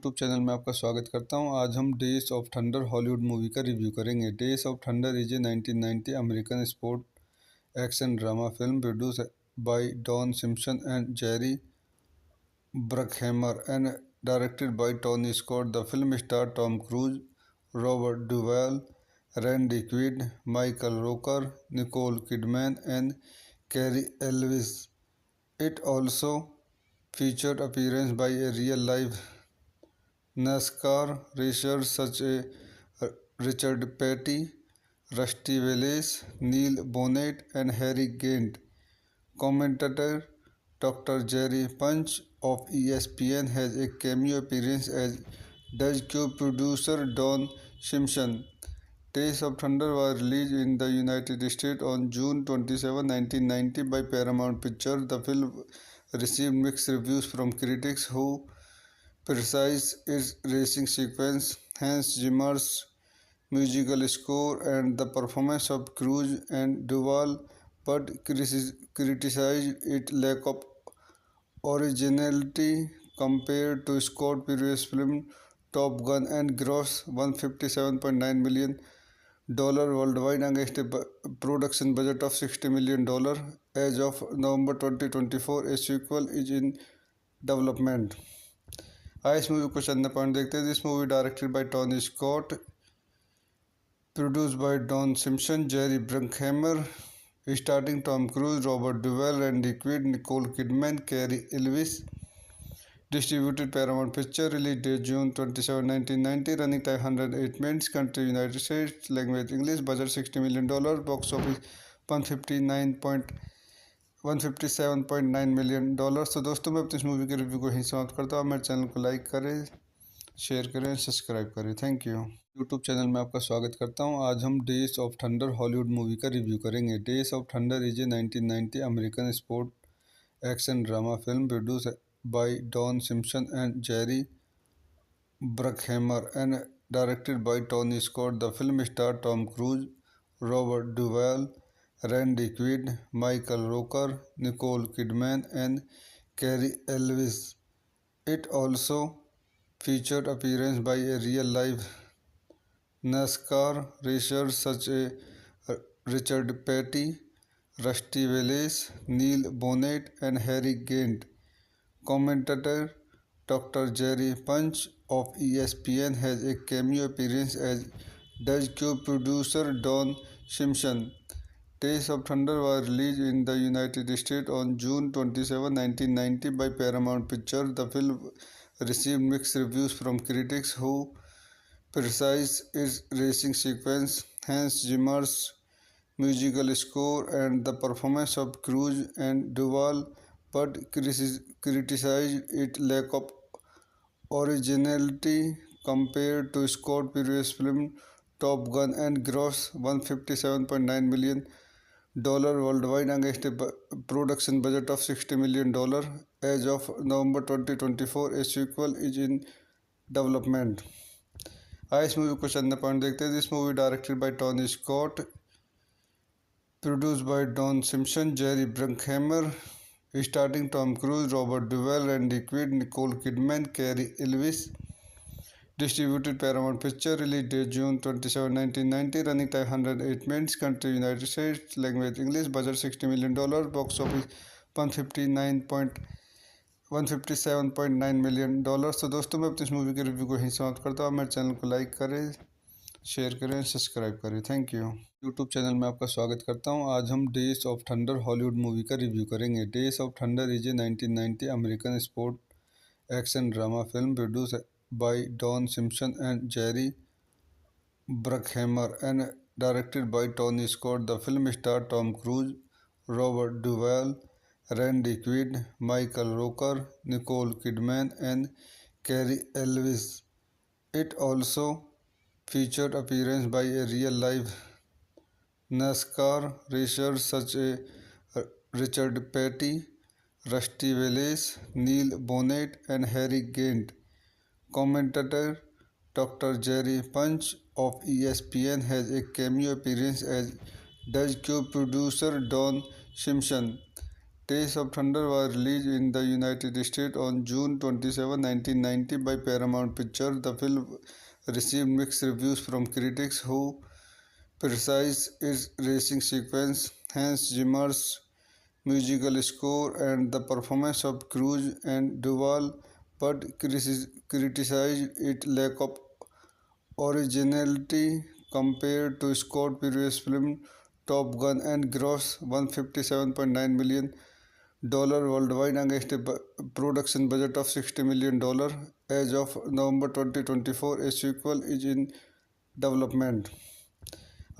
YouTube channel में आपका स्वागत करता हूं। आज हम days of thunder Hollywood movie का रिव्यू करेंगे। Days of thunder is a 1990 American sport action drama film produce by Don Simpson and Jerry Bruckheimer and directed by Tony Scott. The film star Tom Cruise, Robert Duvall, Randy Quaid, Michael Rooker, Nicole Kidman and Cary Elwes. It also featured appearance by a real-life NASCAR racers such as Richard Petty, Rusty Wallace, Neil Bonnett, and Harry Gant. Commentator Dr. Jerry Punch of ESPN has a cameo appearance, as does co-producer Don Simpson. Days of Thunder was released in the United States on June 27, 1990 by Paramount Pictures. The film received mixed reviews from critics who criticized its racing sequence, Hans Zimmer's musical score, and the performance of Cruise and Duvall, but criticized its lack of originality compared to Scott's previous film Top Gun and grossed $157.9 million worldwide against a production budget of $60 million. As of November 2024, a sequel is in development. आइए इस movie को चंद point देखते हैं. This movie directed by Tony Scott, produced by Don Simpson, Jerry Bruckheimer, starting Tom Cruise, Robert Duvall, Randy Quaid, Nicole Kidman, Cary Elwes. Distributed Paramount Pictures. Release date June 27, 1990. Running time 108 minutes. Country United States. Language English. Budget $60 million. Box office 157.9 million dollars. तो दोस्तों मैं अपनी इस movie के review को यहीं समाप्त करता हूँ. मेरे चैनल को लाइक करें, शेयर करें, सब्सक्राइब करें. Thank you. यूट्यूब चैनल में आपका स्वागत करता हूं. आज हम days of thunder Hollywood movie का रिव्यू करेंगे. Days of thunder is a 1990 American sport action drama film produce by Don Simpson and Jerry Bruckheimer and directed by Tony Scott. The film star Tom Cruise, Robert Duvall, Randy Quaid, Michael Rooker, Nicole Kidman and Cary Elwes. It also featured appearance by a real-life NASCAR racers such as Richard Petty, Rusty Wallace, Neil Bonnett, and Harry Gant. Commentator Dr. Jerry Punch of ESPN has a cameo appearance, as does co-producer Don Simpson. Days of Thunder was released in the United States on June 27, 1990 by Paramount Pictures. The film received mixed reviews from critics who criticized its racing sequence, Hans Zimmer's musical score, and the performance of Cruise and Duvall, but criticized its lack of originality compared to Scott's previous film Top Gun and grossed $157.9 million worldwide against a production budget of $60 million. As of November 2024, a sequel is in development. आइए इस movie को चंद point देखते हैं. This movie directed by Tony Scott, produced by Don Simpson, Jerry Bruckheimer, starting Tom Cruise, Robert Duvall, Randy Quaid, Nicole Kidman, Cary Elwes. Distributed Paramount Pictures. Release date June 27, 1990. Running time 108 minutes. Country United States. Language English. Budget $60 million. Box office 157.9 million dollars. तो दोस्तों मैं अपनी इस movie के review को यहीं समाप्त करता हूँ. मेरे चैनल को लाइक करें, शेयर करें, सब्सक्राइब करें. Thank you. यूट्यूब चैनल में आपका स्वागत करता हूं. आज हम days of thunder Hollywood movie का रिव्यू करेंगे. Days of thunder is a 1990 American sport action drama film produce by Don Simpson and Jerry Bruckheimer and directed by Tony Scott. The film star Tom Cruise, Robert Duvall, Randy Quaid, Michael Rooker, Nicole Kidman and Cary Elwes. It also featured appearance by a real-life NASCAR racers such as Richard Petty, Rusty Wallace, Neil Bonnett, and Harry Gant. Commentator Dr. Jerry Punch of ESPN has a cameo appearance, as does co-producer Don Simpson. Days of Thunder was released in the United States on June 27, 1990 by Paramount Pictures. The film received mixed reviews from critics who criticized its racing sequence, Hans Zimmer's musical score, and the performance of Cruise and Duvall, but criticized its lack of originality compared to Scott's previous film Top Gun and grossed $157.9 million worldwide against a production budget of $60 million. As of November 2024, a sequel is in development.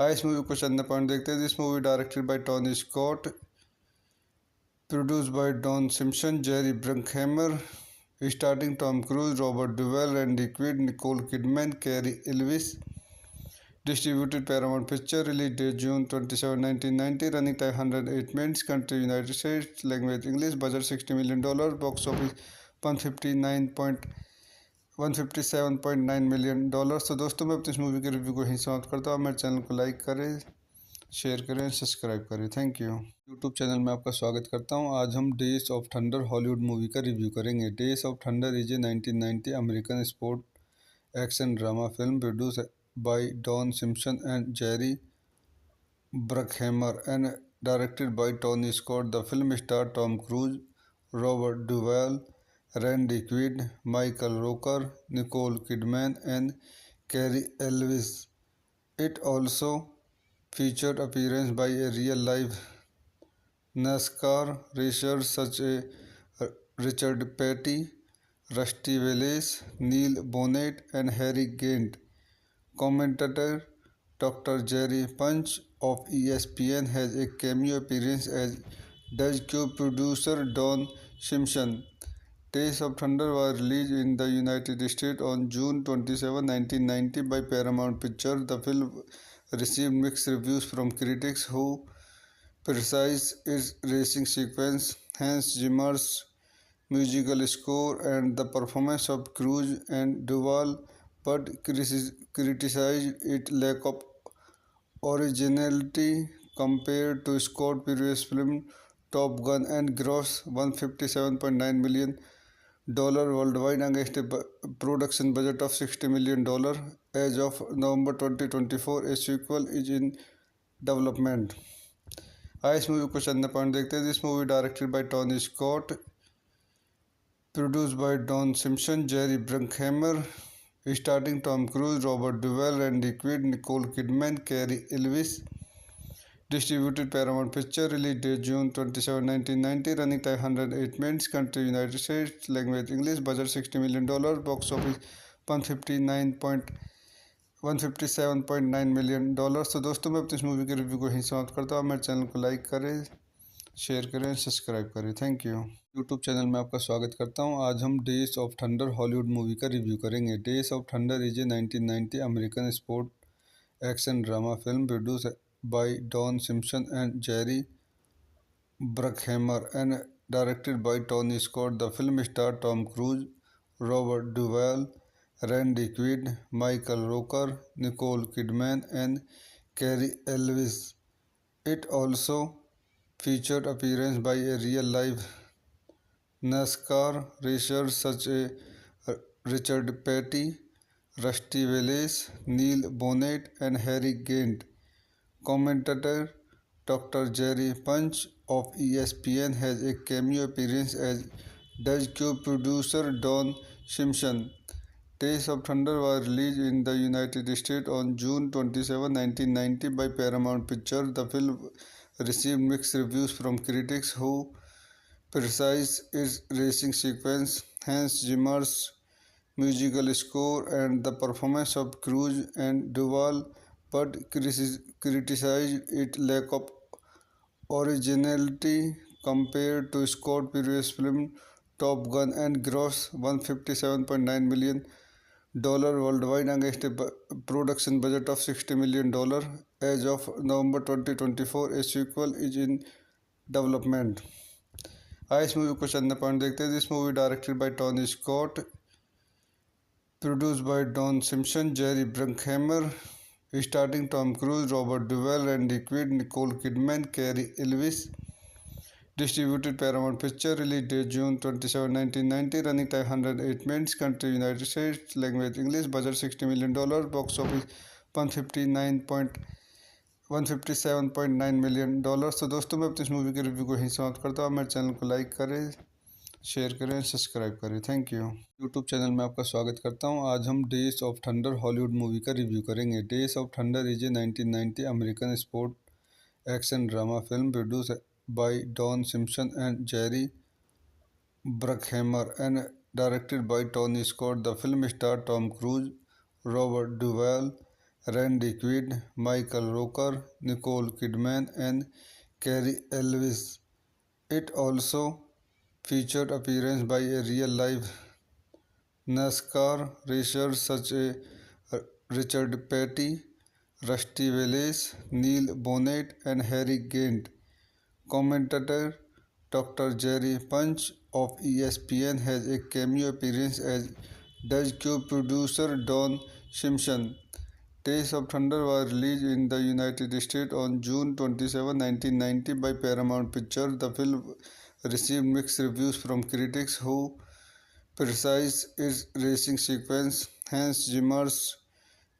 आइए इस movie को चंद point देखते हैं. This movie directed by Tony Scott, produced by Don Simpson, Jerry Bruckheimer, starring Tom Cruise, Robert Duvall, Randy Quaid, Nicole Kidman, Cary Elwes. Distributed Paramount Picture. Release date June 27, 1990. Running time 108 minutes. Country United States. Language English. Budget $60 million. Box office 157.9 million dollars. तो दोस्तों मैं अपनी इस movie के review को यहीं समाप्त करता हूँ. मेरे चैनल को लाइक करें, शेयर करें, सब्सक्राइब करें. Thank you. यूट्यूब चैनल में आपका स्वागत करता हूं. आज हम days of thunder Hollywood movie का रिव्यू करेंगे. Days of thunder is a 1990 American sport action drama film produce by Don Simpson and Jerry Bruckheimer and directed by Tony Scott. The film star Tom Cruise, Robert Duvall, Randy Quaid, Michael Rooker, Nicole Kidman and Cary Elwes. It also featured appearance by a real-life NASCAR racers such as Richard Petty, Rusty Wallace, Neil Bonnet, and Harry Gant. Commentator Dr. Jerry Punch of ESPN has a cameo appearance, as does co-producer Don Simpson. Days of Thunder was released in the United States on June 27, 1990 by Paramount Pictures. The film received mixed reviews from critics who criticized its racing sequence, Hans Zimmer's musical score, and the performance of Cruise and Duvall, but criticized its lack of originality compared to Scott's previous film Top Gun and grossed $157.9 million worldwide against a production budget of $60 million. As of November 2024, a sequel is in development. आइए इस movie को चंद point देखते हैं. This movie directed by Tony Scott, produced by Don Simpson, Jerry Bruckheimer, starring Tom Cruise, Robert Duvall, Randy Quaid, Nicole Kidman, Cary Elwes. Distributed Paramount Picture. Release date June 27, 1990. Running time 108 minutes. Country United States. Language English. Budget $60 million. Box office 157.9 million dollars. तो दोस्तों मैं अपनी इस movie के review को यहीं समाप्त करता हूँ. मेरे चैनल को लाइक करें, शेयर करें, सब्सक्राइब करें. Thank you. यूट्यूब चैनल में आपका स्वागत करता हूँ. आज हम days of thunder Hollywood movie का रिव्यू करेंगे. Days of thunder is a 1990 American sport action drama film produce by Don Simpson and Jerry Bruckheimer and directed by Tony Scott. The film starred Tom Cruise, Robert Duvall, Randy Quaid, Michael Rooker, Nicole Kidman, and Cary Elwes. It also featured appearance by a real-life NASCAR racers such as Richard Petty, Rusty Wallace, Neil Bonnet, and Harry Gant. Commentator Dr. Jerry Punch of ESPN has a cameo appearance, as does co-producer Don Simpson. Days of Thunder was released in the United States on June 27, 1990 by Paramount Pictures. The film received mixed reviews from critics who criticized its racing sequence, Hans Zimmer's musical score, and the performance of Cruise and Duvall, but criticized its lack of originality compared to Scott's previous film Top Gun and grossed $157.9 million worldwide against a production budget of $60 million. As of November 2024, a sequel is in development. आइए इस movie को चंद point देखते हैं. This movie directed by Tony Scott, produced by Don Simpson, Jerry Bruckheimer, starring Tom Cruise, Robert Duvall, Randy Quaid, Nicole Kidman, Cary Elwes. Distributed Paramount Picture. Release date June 27, 1990. Running time 108 minutes. Country United States. Language English. Budget $60 million. Box office 157.9 million dollar. तो दोस्तों मैं अपनी इस movie के review को यहीं समाप्त करता हूँ। मेरे चैनल को लाइक करें, शेयर करें, सब्सक्राइब करें। Thank you. यूट्यूब चैनल में आपका स्वागत करता हूँ। आज हम days of thunder Hollywood movie का रिव्यू करेंगे। Days of thunder is a 1990 American sport action drama film produce by Don Simpson and Jerry Bruckheimer and directed by Tony Scott. The film stars Tom Cruise, Robert Duvall, Randy Quaid, Michael Rooker, Nicole Kidman, and Cary Elwes. It also featured appearance by a real-life NASCAR racers such as Richard Petty, Rusty Wallace, Neil Bonnet, and Harry Gant. Commentator Dr. Jerry Punch of ESPN has a cameo appearance as does co-producer Don Simpson. Days of Thunder was released in the United States on June 27, 1990 by Paramount Pictures. The film received mixed reviews from critics who criticized its racing sequence, Hans Zimmer's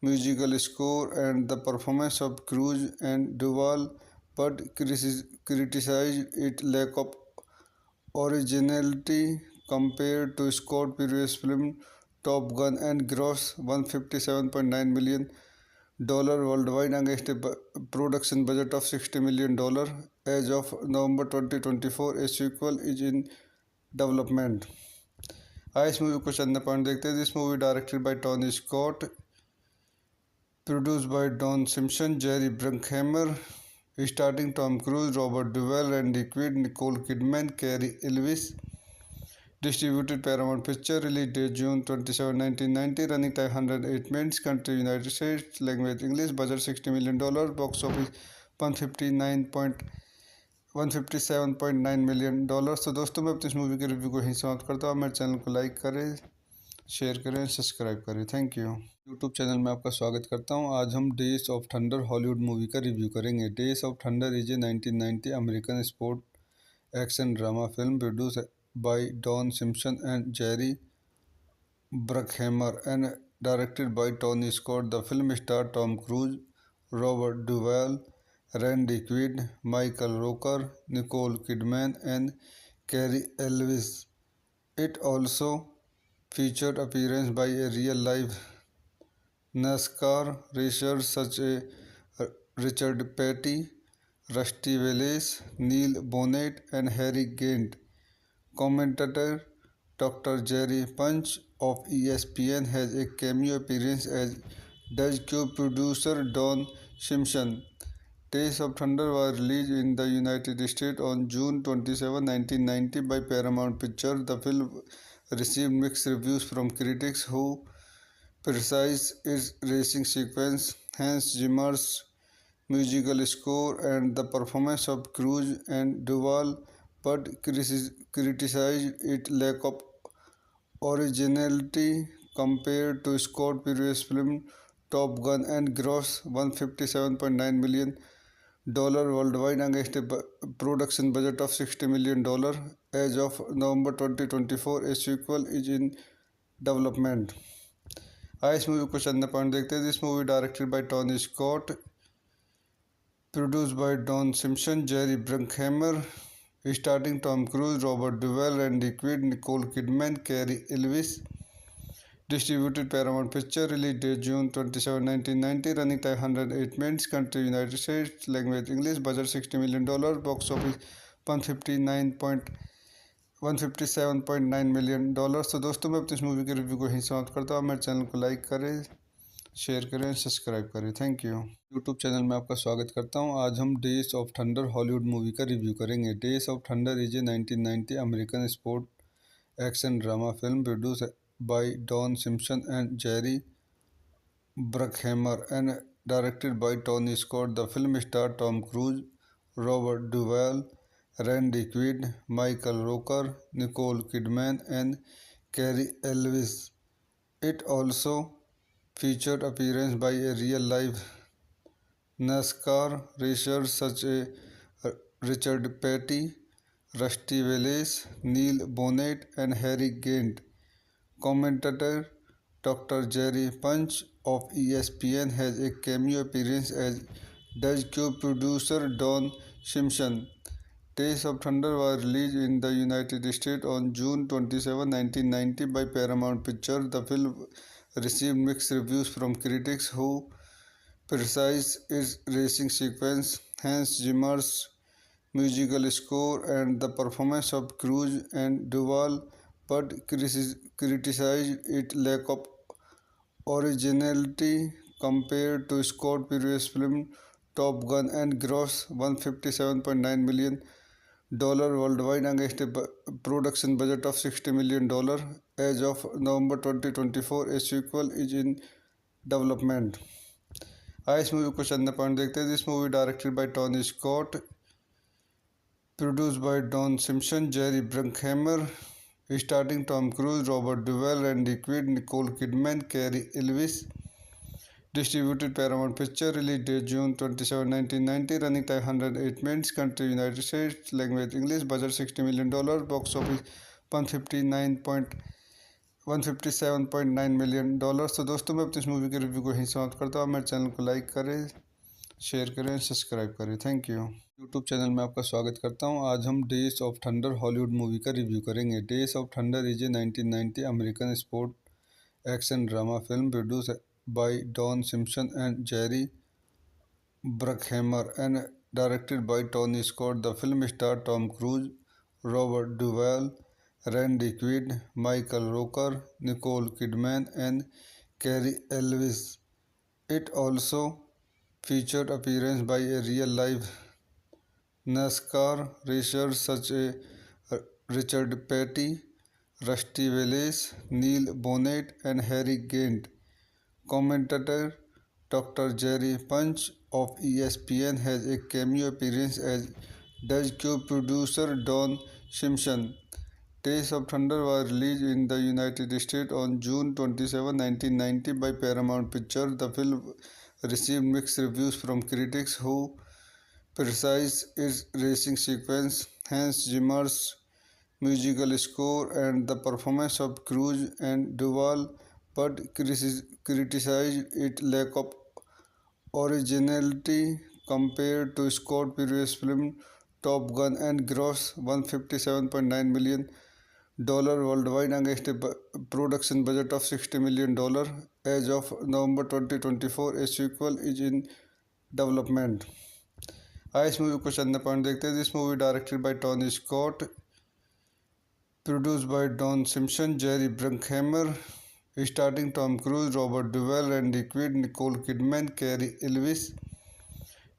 musical score, and the performance of Cruise and Duvall, but criticized its lack of originality compared to Scott's previous film Top Gun and grossed $157.9 million worldwide against a production budget of $60 million. As of November 2024, a sequel is in development. आइए इस movie को चंद point देखते हैं। This movie directed by Tony Scott, produced by Don Simpson, Jerry Bruckheimer, starring Tom Cruise, Robert Duvall, Randy Quaid, Nicole Kidman, Cary Elwes. Distributed Paramount Picture. Release date June 27, 1990. Running time 108 minutes. Country United States. Language English. Budget $60 million. Box office 157.9 million dollar. तो दोस्तों मैं अपनी इस movie के review को यहीं समाप्त करता हूँ। मेरे चैनल को लाइक करें, शेयर करें, सब्सक्राइब करें। Thank you. यूट्यूब चैनल में आपका स्वागत करता हूं। आज हम days of thunder Hollywood movie का रिव्यू करेंगे। Days of thunder is a 1990 American sport action drama film produce by Don Simpson and Jerry Bruckheimer and directed by Tony Scott. The film stars Tom Cruise, Robert Duvall, Randy Quaid, Michael Rooker, Nicole Kidman, and Cary Elwes. It also featured appearance by a real-life NASCAR racers such as Richard Petty, Rusty Wallace, Neil Bonnet, and Harry Gant. Commentator Dr. Jerry Punch of ESPN has a cameo appearance as does co-producer Don Simpson. Days of Thunder was released in the United States on June 27, 1990 by Paramount Pictures. The film received mixed reviews from critics who criticized its racing sequence, Hans Zimmer's musical score, and the performance of Cruise and Duvall, but criticized its lack of originality compared to Scott's previous film Top Gun and grossed $157.9 million worldwide against a production budget of $60 million. As of November 2024, a sequel is in development. आइए इस movie को चंद point देखते हैं। This movie directed by Tony Scott, produced by Don Simpson, Jerry Bruckheimer, starring Tom Cruise, Robert Duvall, Randy Quaid, Nicole Kidman, Cary Elwes. Distributed Paramount Picture. Release date June 27, 1990. Running time 108 minutes. Country United States. Language English. Budget $60 million. Box office 157.9 million dollar. तो दोस्तों मैं अपनी इस movie के review को यहीं समाप्त करता हूँ। मेरे चैनल को लाइक करें, शेयर करें, सब्सक्राइब करें। Thank you. यूट्यूब चैनल में आपका स्वागत करता हूँ। आज हम days of thunder Hollywood movie का रिव्यू करेंगे। Days of thunder is a 1990 American sport action drama film produce by Don Simpson and Jerry Bruckheimer and directed by Tony Scott. The film stars Tom Cruise, Robert Duvall, Randy Quaid, Michael Rooker, Nicole Kidman, and Cary Elwes. It also featured appearance by a real-life NASCAR racers such as Richard Petty, Rusty Wallace, Neil Bonnet, and Harry Gant. Commentator Dr. Jerry Punch of ESPN has a cameo appearance as does co-producer Don Simpson. Days of Thunder was released in the United States on June 27, 1990 by Paramount Pictures. The film received mixed reviews from critics who criticized its racing sequence, Hans Zimmer's musical score, and the performance of Cruise and Duvall, but criticized its lack of originality compared to Scott's previous film Top Gun and grossed $157.9 million worldwide against a production budget of $60 million. As of November 2024, a sequel is in development. आइए इस movie को चंद point देखते हैं. This movie directed by Tony Scott, produced by Don Simpson, Jerry Bruckheimer, starring Tom Cruise, Robert Duvall, Randy Quaid, Nicole Kidman, Cary Elwes. Distributed Paramount Pictures. Release date June 27, 1990. Running time 108 minutes. Country United States. Language English. Budget $60 million. Box office 157.9 million dollars. तो दोस्तों मैं अपनी इस movie के review को यहीं समाप्त करता हूँ. मेरे चैनल को लाइक करें, शेयर करें, सब्सक्राइब करें. Thank you. यूट्यूब चैनल में आपका स्वागत करता हूं. आज हम days of thunder Hollywood movie का रिव्यू करेंगे. Days of thunder is a 1990 American sport action drama film produce by Don Simpson and Jerry Bruckheimer and directed by Tony Scott. The film star Tom Cruise, Robert Duvall, Randy Quaid, Michael Rooker, Nicole Kidman and Cary Elwes. It also featured appearance by a real-life NASCAR racers such as Richard Petty, Rusty Wallace, Neil Bonnet, and Harry Gant. Commentator Dr. Jerry Punch of ESPN has a cameo appearance as does co-producer Don Simpson. Days of Thunder was released in the United States on June 27, 1990 by Paramount Pictures. The film received mixed reviews from critics who criticized its racing sequence, Hans Zimmer's musical score, and the performance of Cruise and Duvall, but criticized its lack of originality compared to Scott's previous film Top Gun and grossed $157.9 million worldwide against a production budget of $60 million. As of November 2024, a sequel is in development. आइए इस movie को चंद point देखते हैं. This movie directed by Tony Scott, produced by Don Simpson, Jerry Bruckheimer, starring Tom Cruise, Robert Duvall, Randy Quaid, Nicole Kidman, Cary Elwes.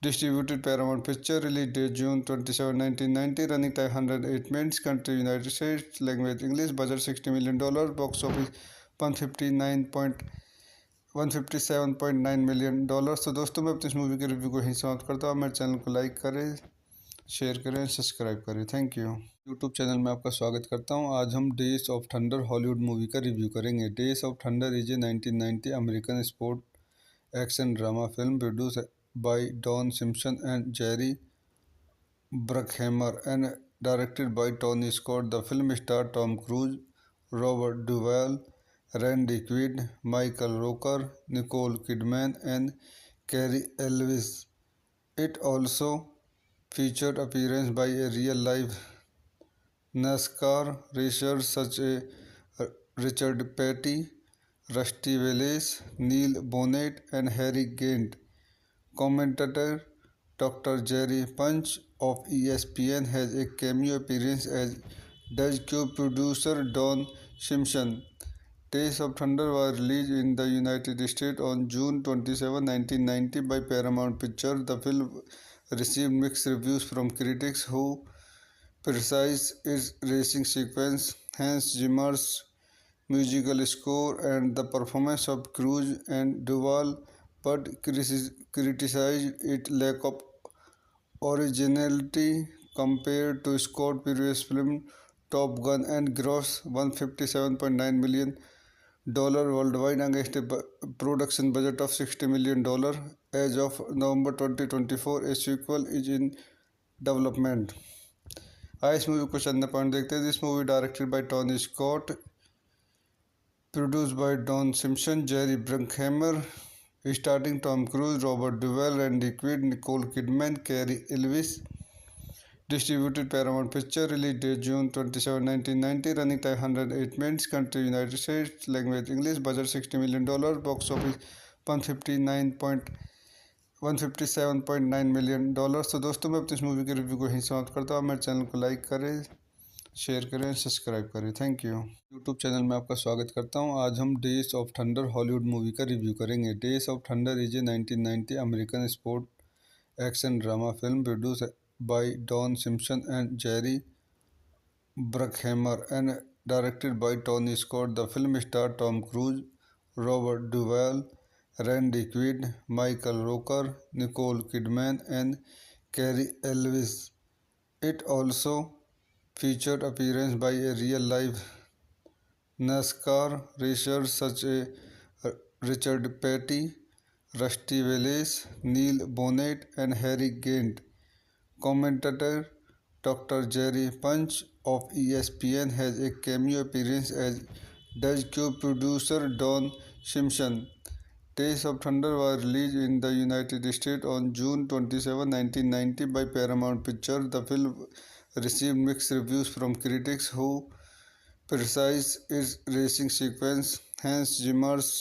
Distributed Paramount Pictures. Release date June 27, 1990. Running time 108 minutes. Country United States. Language English. Budget $60 million. Box office 157.9 million dollars. तो दोस्तों मैं अपनी इस movie के review को यहीं समाप्त करता हूँ. मेरे चैनल को लाइक करें, शेयर करें, सब्सक्राइब करें. Thank you. यूट्यूब चैनल में आपका स्वागत करता हूं. आज हम days of thunder Hollywood movie का रिव्यू करेंगे. Days of thunder is a 1990 American sport action drama film produce by Don Simpson and Jerry Bruckheimer and directed by Tony Scott. The film star Tom Cruise, Robert Duvall, Randy Quaid, Michael Rooker, Nicole Kidman and Cary Elwes. It also featured appearance by a real-life NASCAR racers such as Richard Petty, Rusty Wallace, Neil Bonnet, and Harry Gant. Commentator Dr. Jerry Punch of ESPN has a cameo appearance as does co-producer Don Simpson. Days of Thunder was released in the United States on June 27, 1990 by Paramount Pictures. The film received mixed reviews from critics who criticized its racing sequence, Hans Zimmer's musical score, and the performance of Cruise and Duvall, but criticized its lack of originality compared to Scott's previous film Top Gun and grossed $157.9 million worldwide against a production budget of $60 million. As of November 2024, a sequel is in development. आइए इस movie को चंद point देखते हैं। This movie directed by Tony Scott, produced by Don Simpson, Jerry Bruckheimer, starring Tom Cruise, Robert Duvall, Randy Quaid, Nicole Kidman, Cary Elwes. Distributed Paramount Picture, release date June 27, 1990, running time 108 minutes, country United States, language English, budget $60 million, box office 157.9 million dollar. तो दोस्तों मैं अपनी इस movie के review को यहीं समाप्त करता हूँ। मेरे चैनल को लाइक करें, शेयर करें, सब्सक्राइब करें। Thank you. यूट्यूब चैनल में आपका स्वागत करता हूं। आज हम days of thunder Hollywood movie का रिव्यू करेंगे। Days of thunder is a 1990 American sport action drama film produce by Don Simpson and Jerry Bruckheimer and directed by Tony Scott. The film star Tom Cruise, Robert Duvall, Randy Quaid, Michael Rooker, Nicole Kidman and Cary Elwes. It also featured appearance by a real-life NASCAR racers such as Richard Petty, Rusty Wallace, Neil Bonnet, and Harry Gant. Commentator Dr. Jerry Punch of ESPN has a cameo appearance as Does co-producer Don Simpson. Days of Thunder was released in the United States on June 27, 1990 by Paramount Pictures. The film received mixed reviews from critics who criticized its racing sequence, Hans Zimmer's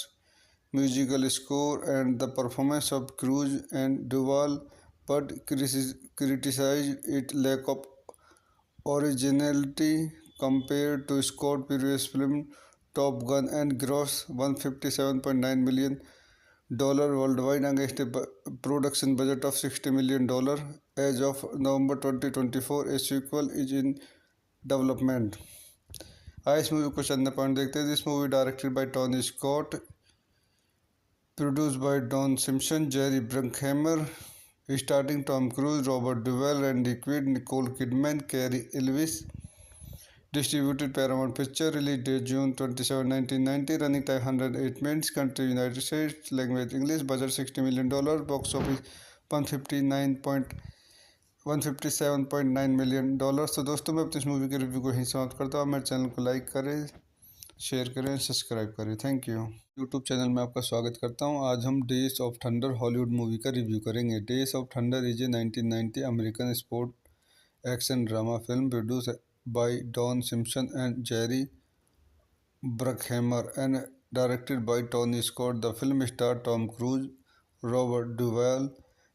musical score, and the performance of Cruise and Duvall, but criticized its lack of originality compared to Scott's previous film Top Gun and grossed $157.9 million worldwide against a production budget of $60 million. As of November 2024, a sequel is in development. आइए इस movie को चंद point देखते हैं। This movie directed by Tony Scott, produced by Don Simpson, Jerry Bruckheimer, starring Tom Cruise, Robert Duvall, Randy Quaid, Nicole Kidman, Cary Elwes. Distributed Paramount Picture, release date June 27, 1990, running time 108 minutes, country United States, language English, budget $60 million, box office 157.9 million dollar. तो दोस्तों मैं अपनी इस movie के review को यहीं समाप्त करता हूँ। मेरे चैनल को लाइक करें, शेयर करें, सब्सक्राइब करें। Thank you. यूट्यूब चैनल में आपका स्वागत करता हूँ। आज हम days of thunder Hollywood movie का रिव्यू करेंगे। Days of thunder is a 1990 American sport action drama film produce by Don Simpson and Jerry Bruckheimer and directed by Tony Scott. The film starred Tom Cruise, Robert Duvall,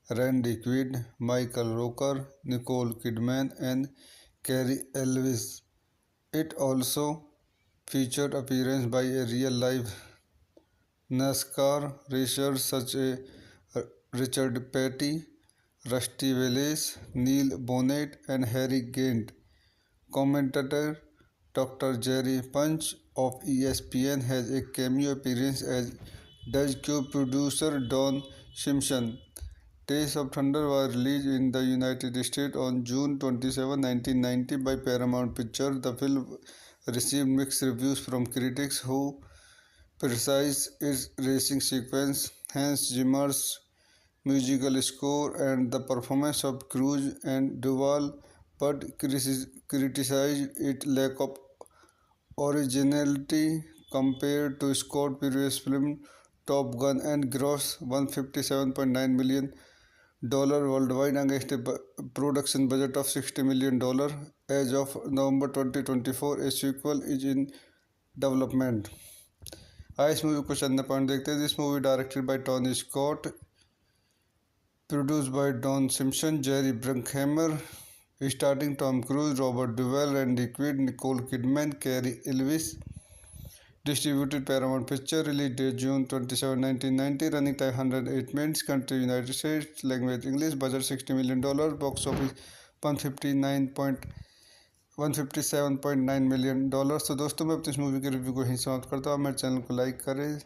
Randy Quaid, Michael Rooker, Nicole Kidman, and Cary Elwes. It also featured appearance by a real-life NASCAR racers such as Richard Petty, Rusty Wallace, Neil Bonnet, and Harry Gant. Commentator Dr. Jerry Punch of ESPN has a cameo appearance as Does co-producer Don Simpson. Days of Thunder was released in the United States on June 27, 1990 by Paramount Pictures. The film received mixed reviews from critics who criticized its racing sequence, Hans Zimmer's musical score, and the performance of Cruise and Duvall, but criticized its lack of originality compared to Scott's previous film Top Gun and grossed $157.9 million worldwide against a production budget of $60 million. As of November 2024, a sequel is in development. आइए इस movie को चंद point देखते हैं। This movie directed by Tony Scott, produced by Don Simpson, Jerry Bruckheimer, starring Tom Cruise, Robert Duvall, Randy Quaid, Nicole Kidman, Cary Elwes. Distributed Paramount Picture, release date June 27, 1990, running time 108 minutes, country United States, language English, budget $60 million, box office 157.9 million dollar. तो दोस्तों मैं अपनी इस movie के review को यहीं समाप्त करता हूँ। मेरे चैनल को लाइक करें,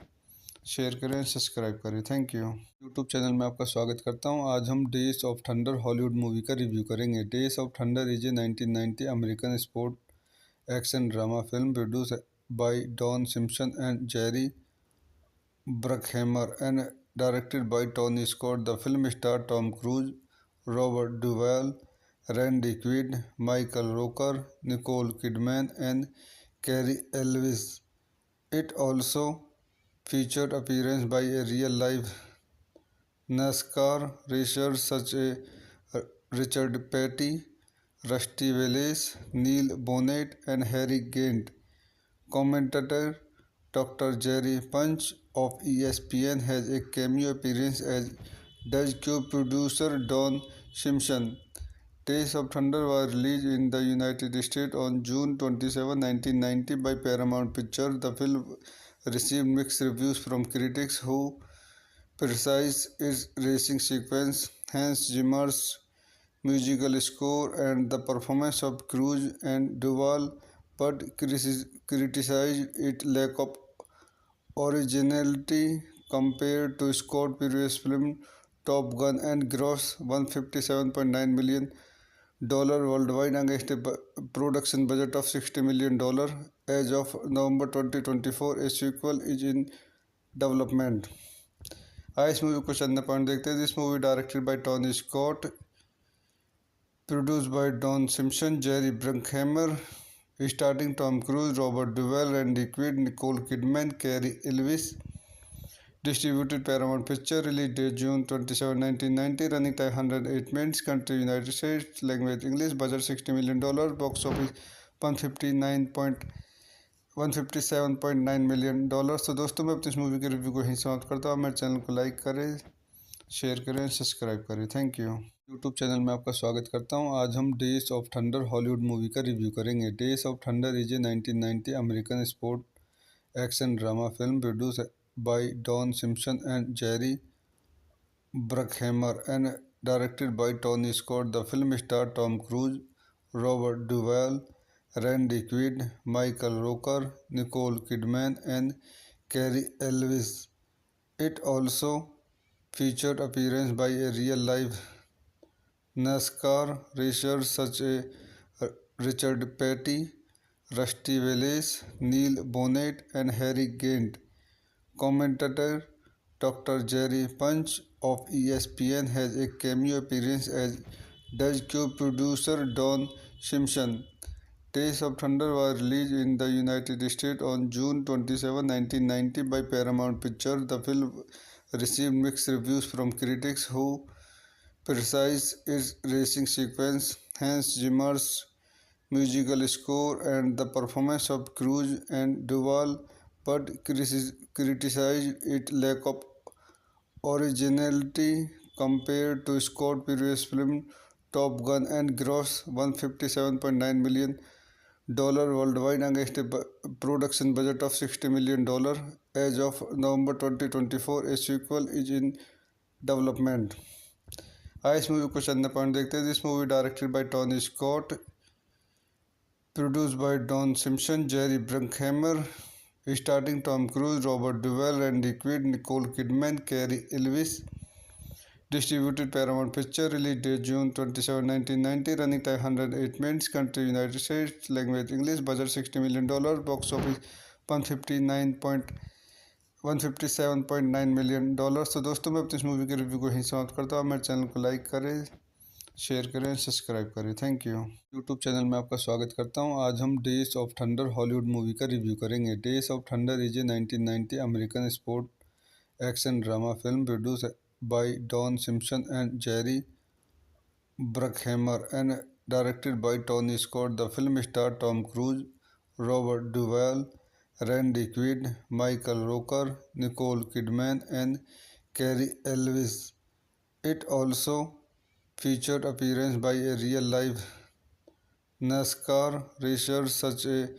शेयर करें, सब्सक्राइब करें। Thank you. यूट्यूब चैनल में आपका स्वागत करता हूँ। आज हम days of thunder Hollywood movie का रिव्यू करेंगे। Days of thunder is a 1990 American sport action drama film produce by Don Simpson and Jerry Bruckheimer and directed by Tony Scott. The film starred Tom Cruise, Robert Duvall, Randy Quaid, Michael Rooker, Nicole Kidman, and Cary Elwes. It also featured appearance by a real-life NASCAR racers such as Richard Petty, Rusty Wallace, Neil Bonnet, and Harry Gant. Commentator Dr. Jerry Punch of ESPN has a cameo appearance as Does co-producer Don Simpson. Days of Thunder was released in the United States on June 27, 1990 by Paramount Pictures. The film received mixed reviews from critics who criticized its racing sequence, Hans Zimmer's musical score, and the performance of Cruise and Duvall, but criticized its lack of originality compared to Scott's previous film Top Gun and grossed $157.9 million worldwide against a production budget of $60 million. As of November 2024, a sequel is in development. आइए इस movie को चंद point देखते हैं. This movie directed by Tony Scott, produced by Don Simpson, Jerry Bruckheimer, starring Tom Cruise, Robert Duvall, Randy Quaid, Nicole Kidman, Cary Elwes. Distributed Paramount Picture. Release date June 27, 1990. Running time 108 minutes. Country United States. Language English. Budget $60 million. Box office 157.9 million dollars. तो दोस्तों मैं अपनी इस movie के review को यहीं समाप्त करता हूँ. मेरे चैनल को लाइक करें, शेयर करें, सब्सक्राइब करें. Thank you. यूट्यूब चैनल में आपका स्वागत करता हूं. आज हम days of thunder Hollywood movie का रिव्यू करेंगे. Days of thunder is a 1990 American sport action drama film produce by Don Simpson and Jerry Bruckheimer and directed by Tony Scott. The film star Tom Cruise, Robert Duvall, Randy Quaid, Michael Rooker, Nicole Kidman and Cary Elwes. It also featured appearance by a real-life NASCAR racers such as Richard Petty, Rusty Wallace, Neil Bonnet, and Harry Gant. Commentator Dr. Jerry Punch of ESPN has a cameo appearance as does co-producer Don Simpson. Days of Thunder was released in the United States on June 27, 1990 by Paramount Pictures. The film received mixed reviews from critics who criticized its racing sequence, Hans Zimmer's musical score, and the performance of Cruise and Duvall, but criticized its lack of originality compared to Scott's previous film Top Gun and grossed $157.9 million worldwide against a production budget of $60 million. As of November 2024, a sequel is in development. आइए इस movie को चंद point देखते हैं. This movie directed by Tony Scott, produced by Don Simpson, Jerry Bruckheimer, starring Tom Cruise, Robert Duvall, Randy Quaid, Nicole Kidman, Cary Elwes. Distributed Paramount Picture. Release date June 27, 1990. Running time 108 minutes. Country United States. Language English. Budget $60 million. Box office 157.9 million dollars. तो दोस्तों मैं अपनी इस movie के review को यहीं समाप्त करता हूँ. मेरे चैनल को लाइक करें, शेयर करें, सब्सक्राइब करें. Thank you. यूट्यूब चैनल में आपका स्वागत करता हूं. आज हम days of thunder Hollywood movie का रिव्यू करेंगे. Days of thunder is a 1990 American sport action drama film produce by Don Simpson and Jerry Bruckheimer and directed by Tony Scott. The film star Tom Cruise, Robert Duvall, Randy Quaid, Michael Rooker, Nicole Kidman and Cary Elwes. It also featured appearance by a real-life NASCAR racers such as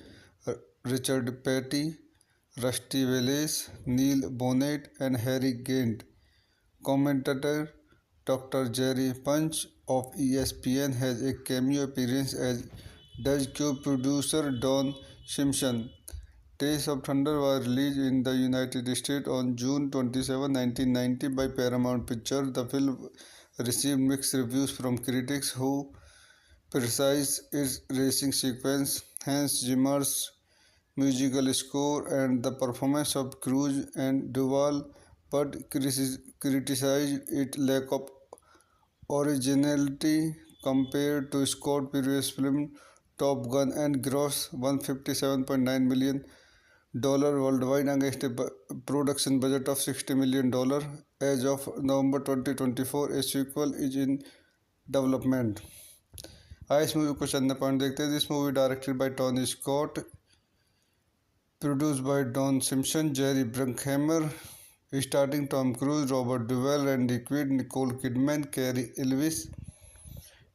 Richard Petty, Rusty Wallace, Neil Bonnet, and Harry Gant. Commentator Dr. Jerry Punch of ESPN has a cameo appearance as does co-producer Don Simpson. Days of Thunder was released in the United States on June 27, 1990 by Paramount Pictures. The film received mixed reviews from critics who criticized its racing sequence, Hans Zimmer's musical score, and the performance of Cruise and Duvall, but criticized its lack of originality compared to Scott's previous film Top Gun and gross $157.9 million worldwide against a production budget of $60 million. As of November 2024, a sequel is in development. आइए इस movie को चंद point देखते हैं. This movie directed by Tony Scott, produced by Don Simpson, Jerry Bruckheimer, starring Tom Cruise, Robert Duvall, Randy Quaid, Nicole Kidman, Cary Elwes.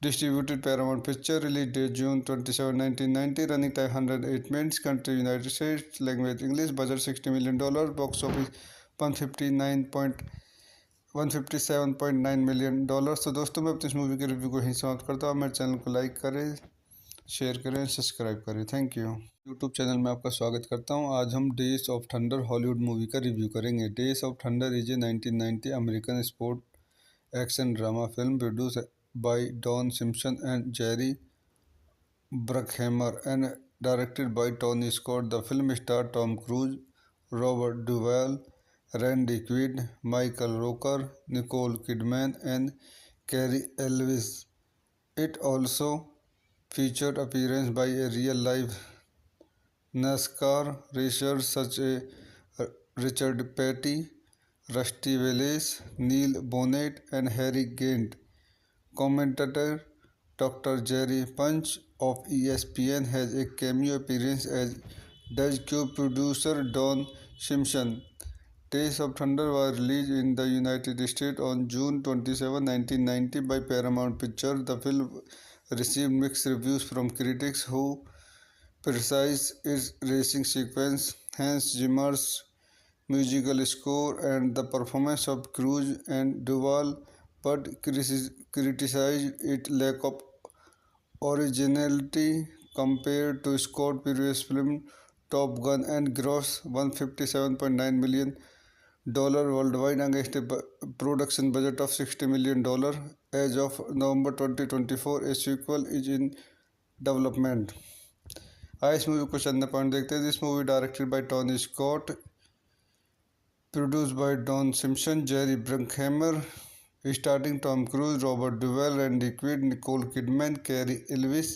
Distributed Paramount Picture, release date June 27, 1990, running time 108 minutes, country United States, language English, budget $60 million, box office 157.9 million dollars. तो दोस्तों मैं अपनी इस movie के review को यहीं समाप्त करता हूँ. मेरे चैनल को लाइक करें, शेयर करें, सब्सक्राइब करें. Thank you. यूट्यूब चैनल में आपका स्वागत करता हूं. आज हम days of thunder Hollywood movie का रिव्यू करेंगे. Days of thunder is a 1990 American sport action drama film produce by Don Simpson and Jerry Bruckheimer and directed by Tony Scott. The film star Tom Cruise, Robert Duvall, Randy Quaid, Michael Rooker, Nicole Kidman and Cary Elwes. It also featured appearance by a real-life NASCAR racers such as Richard Petty, Rusty Wallace, Neil Bonnet, and Harry Gant. Commentator Dr. Jerry Punch of ESPN has a cameo appearance as Does Cube producer Don Simpson. Days of Thunder was released in the United States on June 27, 1990 by Paramount Pictures. The film received mixed reviews from critics who criticized its racing sequence, Hans Zimmer's musical score, and the performance of Cruise and Duvall, but criticized its lack of originality compared to Scott's previous film Top Gun and gross $157.9 million worldwide against a production budget of $60 million. As of November 2024, a sequel is in development. आइए इस movie को चंद point देखते हैं. This movie directed by Tony Scott, produced by Don Simpson, Jerry Bruckheimer, starring Tom Cruise, Robert Duvall, Randy Quaid, Nicole Kidman, Cary Elwes.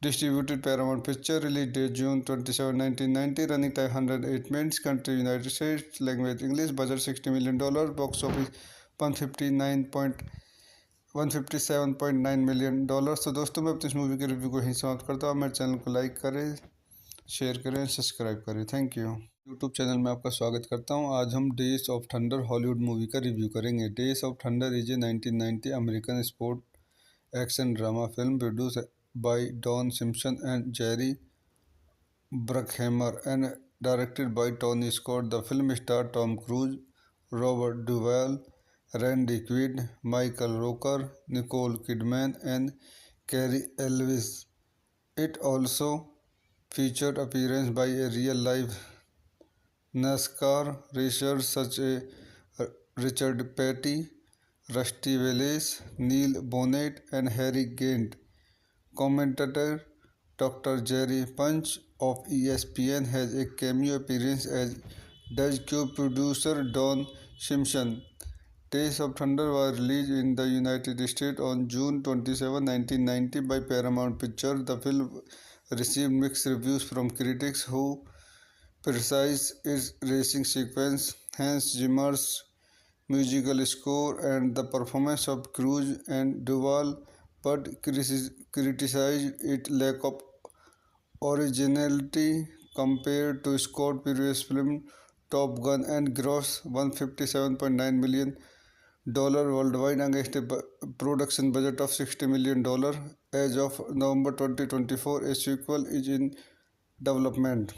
Distributed Paramount Picture, release date June 27, 1990, running time 108 minutes, country United States, language English, budget $60 million, box office 157.9 million dollars. तो दोस्तों मैं अपनी इस movie के review को यहीं समाप्त करता हूँ. मेरे चैनल को लाइक करें, शेयर करें, सब्सक्राइब करें. Thank you. यूट्यूब चैनल में आपका स्वागत करता हूं. आज हम days of thunder Hollywood movie का रिव्यू करेंगे. Days of thunder is a 1990 American sport action drama film produce by Don Simpson and Jerry Bruckheimer and directed by Tony Scott. The film star Tom Cruise, Robert Duvall, Randy Quaid, Michael Rooker, Nicole Kidman and Cary Elwes. It also featured appearance by a real-life NASCAR racers such as Richard Petty, Rusty Wallace, Neil Bonnet, and Harry Gant. Commentator Dr. Jerry Punch of ESPN has a cameo appearance as Does Cube producer Don Simpson. Days of Thunder was released in the United States on June 27, 1990 by Paramount Pictures. The film received mixed reviews from critics who criticized its racing sequence, Hans Zimmer's musical score, and the performance of Cruise and Duvall, but criticized its lack of originality compared to Scott's previous film Top Gun and gross $157.9 million worldwide against a production budget of $60 million. As of November 2024, a sequel is in development.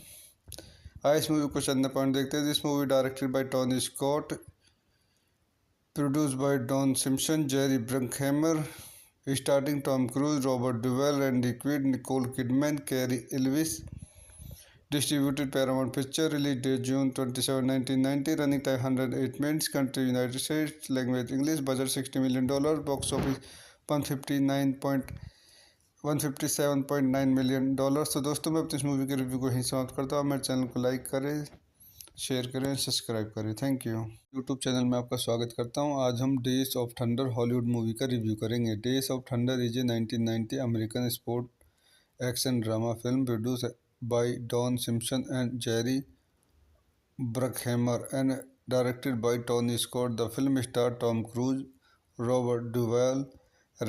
आइए इस movie को चंद point देखते हैं. This movie directed by Tony Scott, produced by Don Simpson, Jerry Bruckheimer, starring Tom Cruise, Robert Duvall, Randy Quaid, Nicole Kidman, Cary Elwes. Distributed Paramount Picture, release date June 27, 1990, running time 108 minutes, country United States, language English, budget $60 million, box office 157.9 million dollars. तो दोस्तों मैं अपनी इस movie के review को यहीं समाप्त करता हूँ. मेरे चैनल को लाइक करें, शेयर करें, सब्सक्राइब करें। Thank you. यूट्यूब चैनल में आपका स्वागत करता हूं। आज हम days of thunder Hollywood movie का रिव्यू करेंगे। Days of thunder is a 1990 American sport action drama film produce by Don Simpson and Jerry Bruckheimer and directed by Tony Scott. The film stars Tom Cruise, Robert Duvall,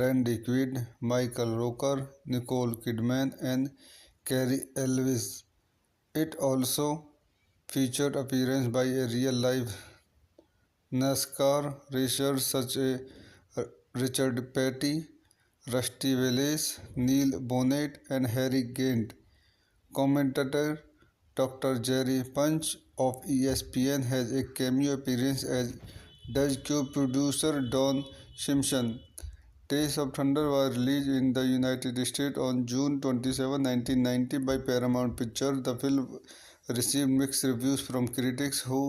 Randy Quaid, Michael Rooker, Nicole Kidman, and Cary Elwes. It also featured appearance by a real-life NASCAR racers such as Richard Petty, Rusty Wallace, Neil Bonnet, and Harry Gant. Commentator Dr. Jerry Punch of ESPN has a cameo appearance as Does Cube producer Don Simpson. Days of Thunder was released in the United States on June 27, 1990 by Paramount Pictures. The film received mixed reviews from critics who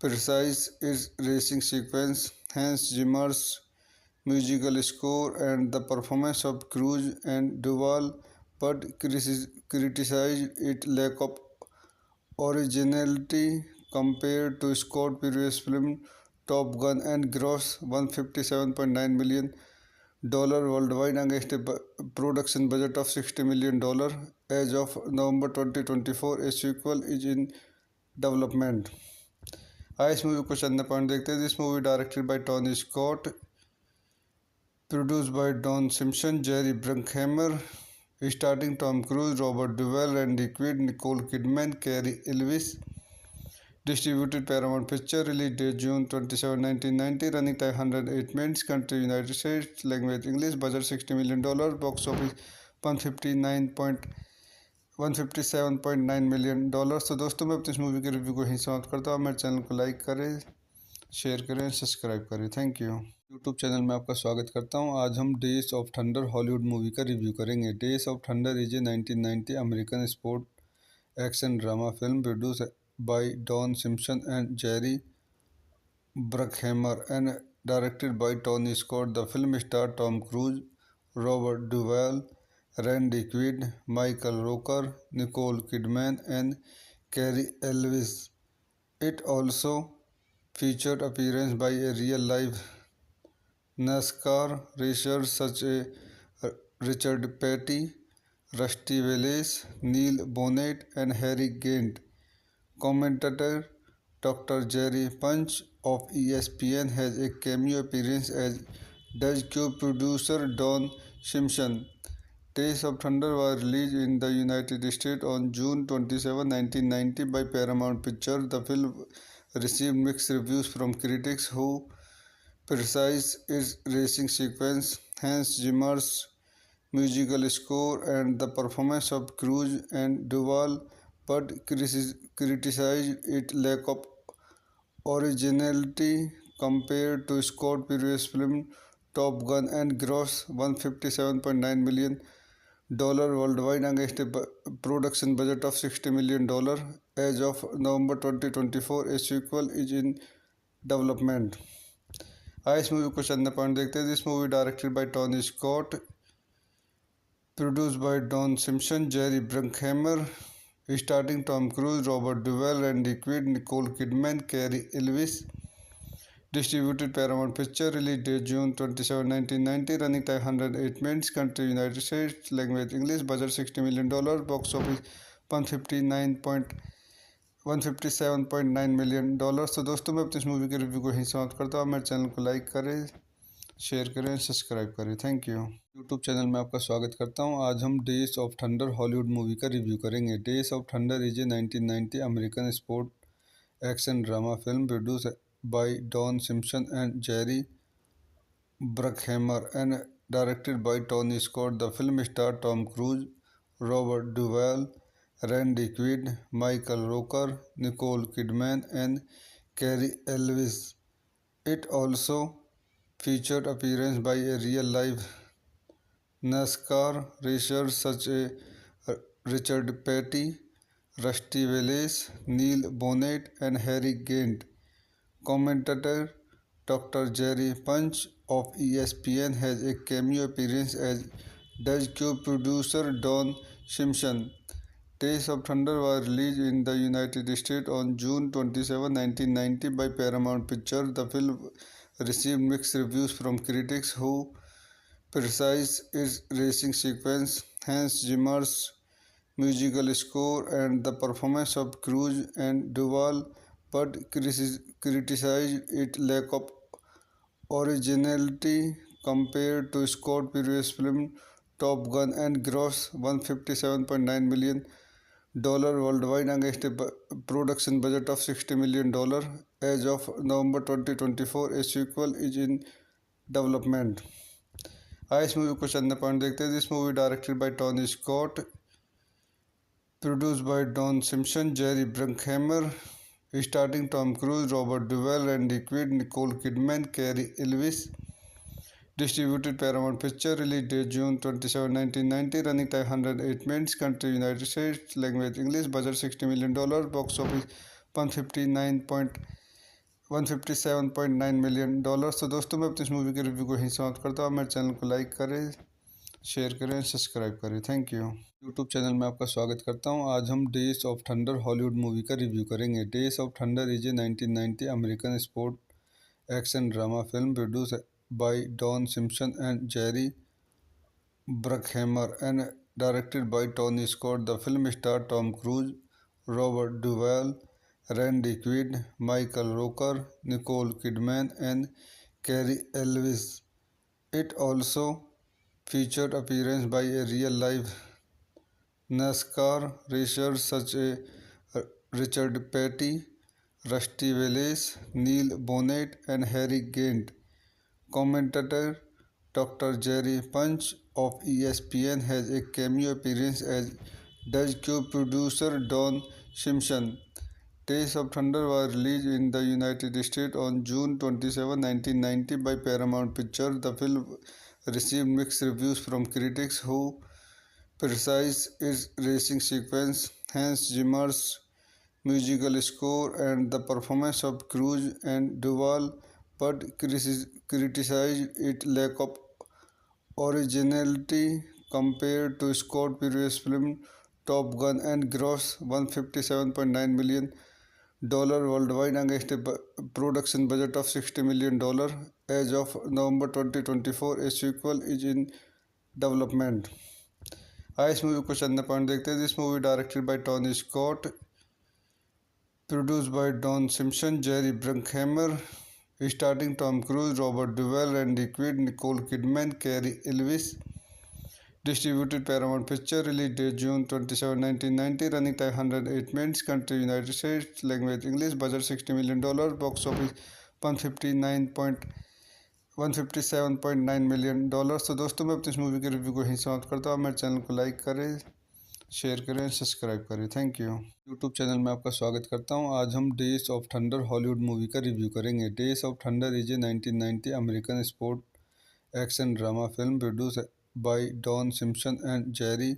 criticized its racing sequence, Hans Zimmer's musical score, and the performance of Cruise and Duvall, but criticized its lack of originality compared to Scott's previous film Top Gun and grossed $157.9 million worldwide against a production budget of $60 million. As of November 2024, a sequel is in development. आइए इस movie को चंद point देखते हैं। This movie directed by Tony Scott, produced by Don Simpson, Jerry Bruckheimer, starring Tom Cruise, Robert Duvall, Randy Quaid, Nicole Kidman, Cary Elwes. Distributed Paramount Picture. Release date June 27, 1990. Running time 108 minutes. Country United States. Language English. Budget $60 million. Box office 157.9 million dollars। तो दोस्तों मैं अपनी इस movie के review को यहीं समाप्त करता हूँ। मेरे चैनल को लाइक करें, शेयर करें, सब्सक्राइब करें। Thank you. यूट्यूब चैनल में आपका स्वागत करता हूं। आज हम days of thunder Hollywood movie का रिव्यू करेंगे। Days of thunder is a 1990 American sport action drama film produce by Don Simpson and Jerry Bruckheimer and directed by Tony Scott. The film stars Tom Cruise, Robert Duvall, Randy Quaid, Michael Rooker, Nicole Kidman, and Cary Elwes. It also featured appearance by a real-life NASCAR racers such as Richard Petty, Rusty Wallace, Neil Bonnet, and Harry Gant. Commentator Dr. Jerry Punch of ESPN has a cameo appearance as Does Cube producer Don Simpson. Days of Thunder was released in the United States on June 27, 1990 by Paramount Pictures. The film received mixed reviews from critics who criticized its racing sequence, Hans Zimmer's musical score, and the performance of Cruise and Duvall, but criticized its lack of originality compared to Scott's previous film Top Gun and grossed $157.9 million worldwide against a production budget of $60 million. As of November 2024, a sequel is in development. आइए इस movie को चंद point देखते हैं। This movie directed by Tony Scott, produced by Don Simpson, Jerry Bruckheimer, starring Tom Cruise, Robert Duvall, Randy Quaid, Nicole Kidman, Cary Elwes. Distributed Paramount Picture. Release date June 27, 1990. Running time 108 minutes. Country United States. Language English. Budget $60 million. Box office 157.9 million dollars। तो दोस्तों मैं अपनी इस movie के review को यहीं समाप्त करता हूँ। मेरे चैनल को लाइक करें, शेयर करें, सब्सक्राइब करें। Thank you. यूट्यूब चैनल में आपका स्वागत करता हूँ। आज हम days of thunder Hollywood movie का रिव्यू करेंगे। Days of thunder is a 1990 American sport action drama film produce by Don Simpson and Jerry Bruckheimer and directed by Tony Scott. The film stars Tom Cruise, Robert Duvall, Randy Quaid, Michael Rooker, Nicole Kidman, and Cary Elwes. It also featured appearance by a real-life NASCAR racers such as Richard Petty, Rusty Wallace, Neil Bonnet, and Harry Gant. Commentator Dr. Jerry Punch of ESPN has a cameo appearance as Does Cube producer Don Simpson. Days of Thunder was released in the United States on June 27, 1990 by Paramount Pictures. The film received mixed reviews from critics who criticized its racing sequence, Hans Zimmer's musical score, and the performance of Cruise and Duvall, but criticized its lack of originality compared to Scott's previous film Top Gun and grossed $157.9 million worldwide against a production budget of $60 million. As of November 2024, a sequel is in development. आइए इस movie को चंद point देखते हैं. This movie directed by Tony Scott, produced by Don Simpson, Jerry Bruckheimer, starring Tom Cruise, Robert Duvall, Randy Quaid, Nicole Kidman, Cary Elwes. Distributed Paramount Pictures. Release date June 27, 1990. Running time 108 minutes. Country United States. Language English. Budget $60 million. Box office 157.9 million dollars. तो दोस्तों मैं अपनी इस movie के review को यहीं समाप्त करता हूँ. मेरे चैनल को लाइक करें, शेयर करें, सब्सक्राइब करें. Thank you. यूट्यूब चैनल में आपका स्वागत करता हूं. आज हम days of thunder Hollywood movie का रिव्यू करेंगे. Days of thunder is a 1990 American sport action drama film produce by Don Simpson and Jerry Bruckheimer and directed by Tony Scott. The film star Tom Cruise, Robert Duvall, Randy Quaid, Michael Rooker, Nicole Kidman and Cary Elwes. It also featured appearance by a real-life NASCAR racers such as Richard Petty, Rusty Wallace, Neil Bonnett, and Harry Gant. Commentator Dr. Jerry Punch of ESPN has a cameo appearance, as does co-producer Don Simpson. Days of Thunder was released in the United States on June 27, 1990 by Paramount Pictures. The film received mixed reviews from critics who criticized its racing sequence, Hans Zimmer's musical score, and the performance of Cruise and Duvall, but criticized its lack of originality compared to Scott's previous film Top Gun and grossed $157.9 million worldwide against a production budget of $60 million. As of November 2024, a sequel is in development. आइए इस movie को चंद point देखते हैं. This movie directed by Tony Scott, produced by Don Simpson, Jerry Bruckheimer, starring Tom Cruise, Robert Duvall, Randy Quaid, Nicole Kidman, Cary Elwes. Distributed Paramount Pictures. Release date June 27, 1990. Running time 108 minutes. Country United States. Language English. Budget $60 million. Box office 157.9 million dollars. तो दोस्तों मैं अपनी इस movie के review को यहीं समाप्त करता हूँ. मेरे चैनल को लाइक करें, शेयर करें, सब्सक्राइब करें. Thank you. यूट्यूब चैनल में आपका स्वागत करता हूँ. आज हम days of thunder Hollywood movie का रिव्यू करेंगे. Days of thunder is a 1990 American sport action drama film produce by Don Simpson and Jerry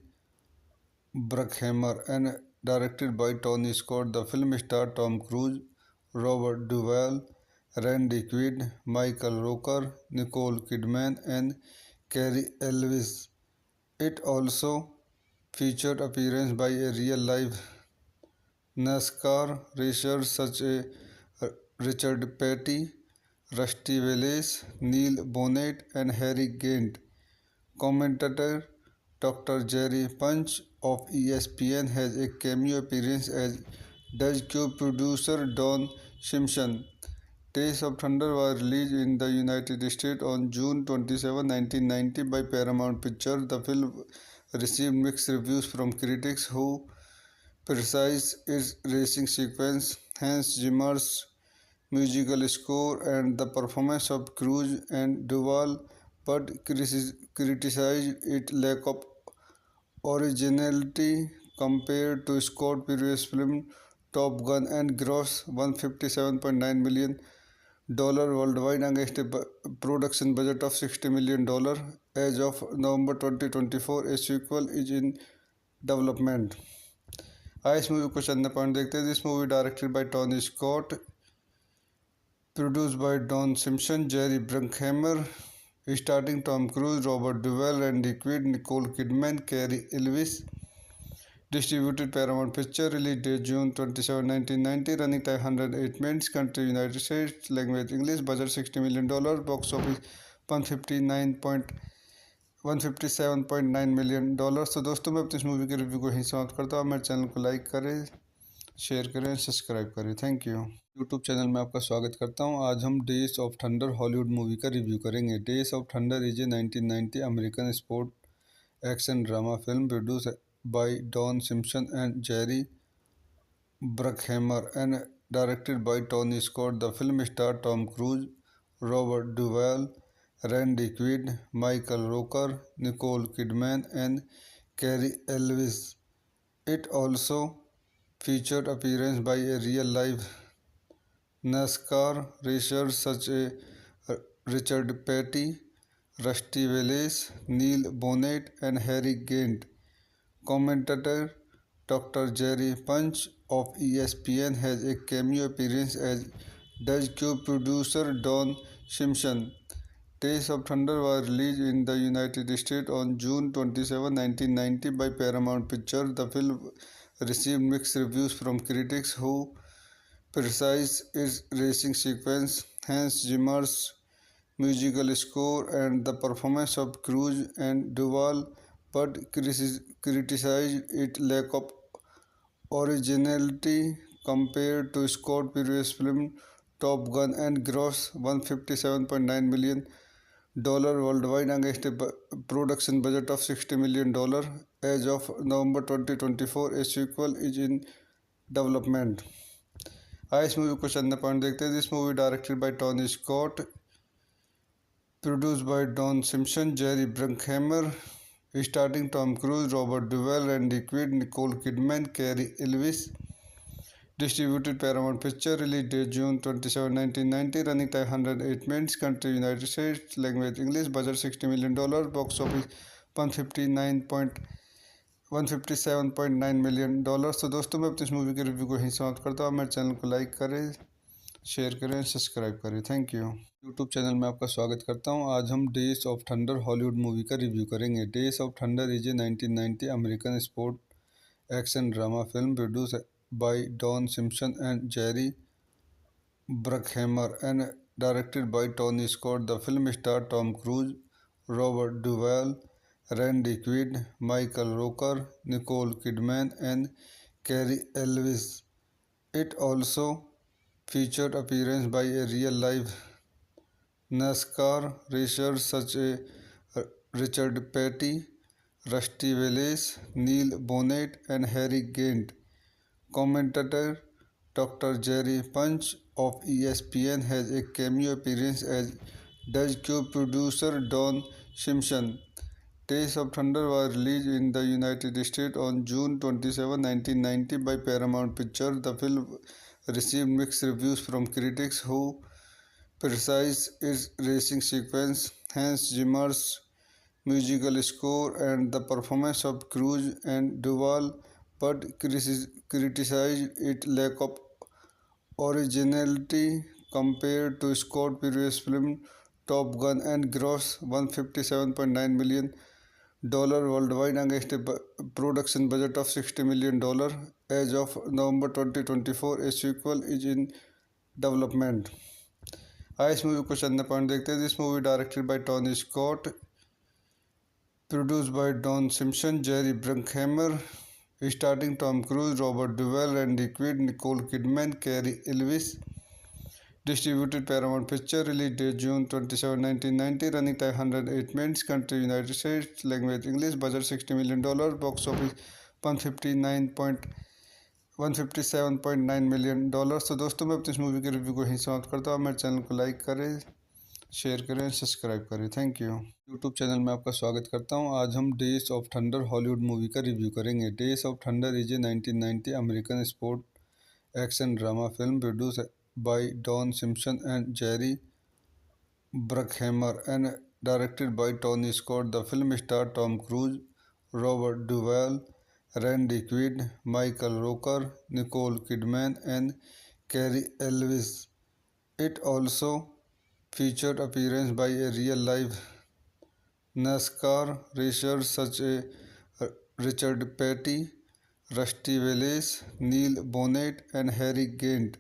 Bruckheimer and directed by Tony Scott. The film starred Tom Cruise, Robert Duvall, Randy Quaid, Michael Rooker, Nicole Kidman, and Cary Elwes. It also featured appearance by a real-life NASCAR racers such as Richard Petty, Rusty Wallace, Neil Bonnett, and Harry Gant. Commentator Dr. Jerry Punch of ESPN has a cameo appearance, as does co-producer Don Simpson. Days of Thunder was released in the United States on June 27, 1990 by Paramount Pictures. The film received mixed reviews from critics who criticized its racing sequence, Hans Zimmer's musical score, and the performance of Cruise and Duvall, but criticized its lack of originality compared to Scott's previous film Top Gun and grossed $157.9 million worldwide against a production budget of $60 million. As of November 2024, a sequel is in development. आइए इस movie को चंद point देखते हैं. This movie directed by Tony Scott, produced by Don Simpson, Jerry Bruckheimer, starring Tom Cruise, Robert Duvall, Randy Quaid, Nicole Kidman, Cary Elwes. Distributed Paramount Picture. Release date June 27, 1990. Running time 108 minutes. Country United States. Language English. Budget $60 million. Box office 157.9 million dollar. तो दोस्तों मैं अपनी इस movie के review को यहीं समाप्त करता हूँ। मेरे चैनल को लाइक करें, शेयर करें, सब्सक्राइब करें। Thank you. यूट्यूब चैनल में आपका स्वागत करता हूँ। आज हम days of thunder Hollywood movie का रिव्यू करेंगे। Days of thunder is a 1990 American sport action drama film produce by Don Simpson and Jerry Bruckheimer and directed by Tony Scott. The film star Tom Cruise, Robert Duvall, Randy Quaid, Michael Rooker, Nicole Kidman, and Cary Elwes. It also featured appearance by a real-life NASCAR racers such as Richard Petty, Rusty Wallace, Neil Bonnet, and Harry Gant. Commentator Dr. Jerry Punch of ESPN has a cameo appearance as Does Cube producer Don Simpson. Days of Thunder was released in the United States on June 27, 1990 by Paramount Pictures. The film received mixed reviews from critics who criticized its racing sequence, Hans Zimmer's musical score, and the performance of Cruise and Duvall, but criticized its lack of originality compared to Scott's previous film Top Gun and gross $157.9 million worldwide against a production budget of $60 million. As of November 2024, a sequel is in development. आइए इस movie को चंद point देखते हैं। This movie directed by Tony Scott, produced by Don Simpson, Jerry Bruckheimer, starting Tom Cruise, Robert Duvall, Randy Quaid, Nicole Kidman, Cary Elwes. Distributed Paramount Picture. Release date June 27, 1990. Running time 108 minutes. Country United States. Language English. Budget $60 million. Box office 157.9 million dollar. तो दोस्तों मैं अपनी इस movie के review को यहीं समाप्त करता हूँ। मेरे चैनल को लाइक करें, शेयर करें, सब्सक्राइब करें। Thank you. यूट्यूब चैनल में आपका स्वागत करता हूँ। आज हम days of thunder Hollywood movie का रिव्यू करेंगे। Days of thunder is a 1990 American sport action drama film produce by Don Simpson and Jerry Bruckheimer and directed by Tony Scott. The film starred Tom Cruise, Robert Duvall, Randy Quaid, Michael Rooker, Nicole Kidman, and Cary Elwes. It also featured appearance by a real-life NASCAR racers such as Richard Petty, Rusty Wallace, Neil Bonnet, and Harry Gant. Commentator Dr. Jerry Punch of ESPN has a cameo appearance as Does Cube producer Don Simpson. Days of Thunder was released in the United States on June 27, 1990 by Paramount Pictures. The film received mixed reviews from critics who criticized its racing sequence, Hans Zimmer's musical score, and the performance of Cruise and Duvall, but criticized its lack of originality compared to Scott's previous film Top Gun and gross $157.9 million worldwide against a production budget of $60 million. As of November 2024, a sequel is in development. आइए इस movie को चंद point देखते हैं। This movie directed by Tony Scott, produced by Don Simpson, Jerry Bruckheimer, starting Tom Cruise, Robert Duvall, Randy Quaid, Nicole Kidman, Cary Elwes. Distributed Paramount Picture. Release date June 27, 1990. Running time 108 minutes. Country United States. Language English. Budget $60 million. Box office 157.9 million dollar. तो दोस्तों मैं अपनी इस movie के review को यहीं समाप्त करता हूँ। मेरे चैनल को लाइक करें, शेयर करें, सब्सक्राइब करें। Thank you. यूट्यूब चैनल में आपका स्वागत करता हूँ। आज हम days of thunder Hollywood movie का रिव्यू करेंगे। Days of thunder is a 1990 American sport action drama film produce by Don Simpson and Jerry Bruckheimer and directed by Tony Scott. The film star Tom Cruise, Robert Duvall, Randy Quaid, Michael Rooker, Nicole Kidman, and Cary Elwes. It also featured appearance by a real-life NASCAR racers such as Richard Petty, Rusty Wallace, Neil Bonnet, and Harry Gant.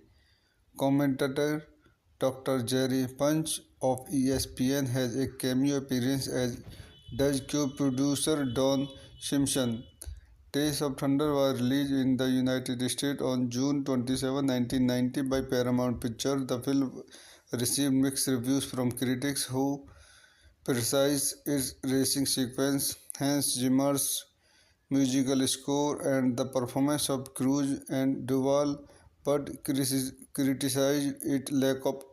Commentator Dr. Jerry Punch of ESPN has a cameo appearance as does co-producer Don Simpson. Days of Thunder was released in the United States on June 27, 1990 by Paramount Pictures. The film received mixed reviews from critics who criticized its racing sequence, Hans Zimmer's musical score, and the performance of Cruise and Duvall, but criticized its lack of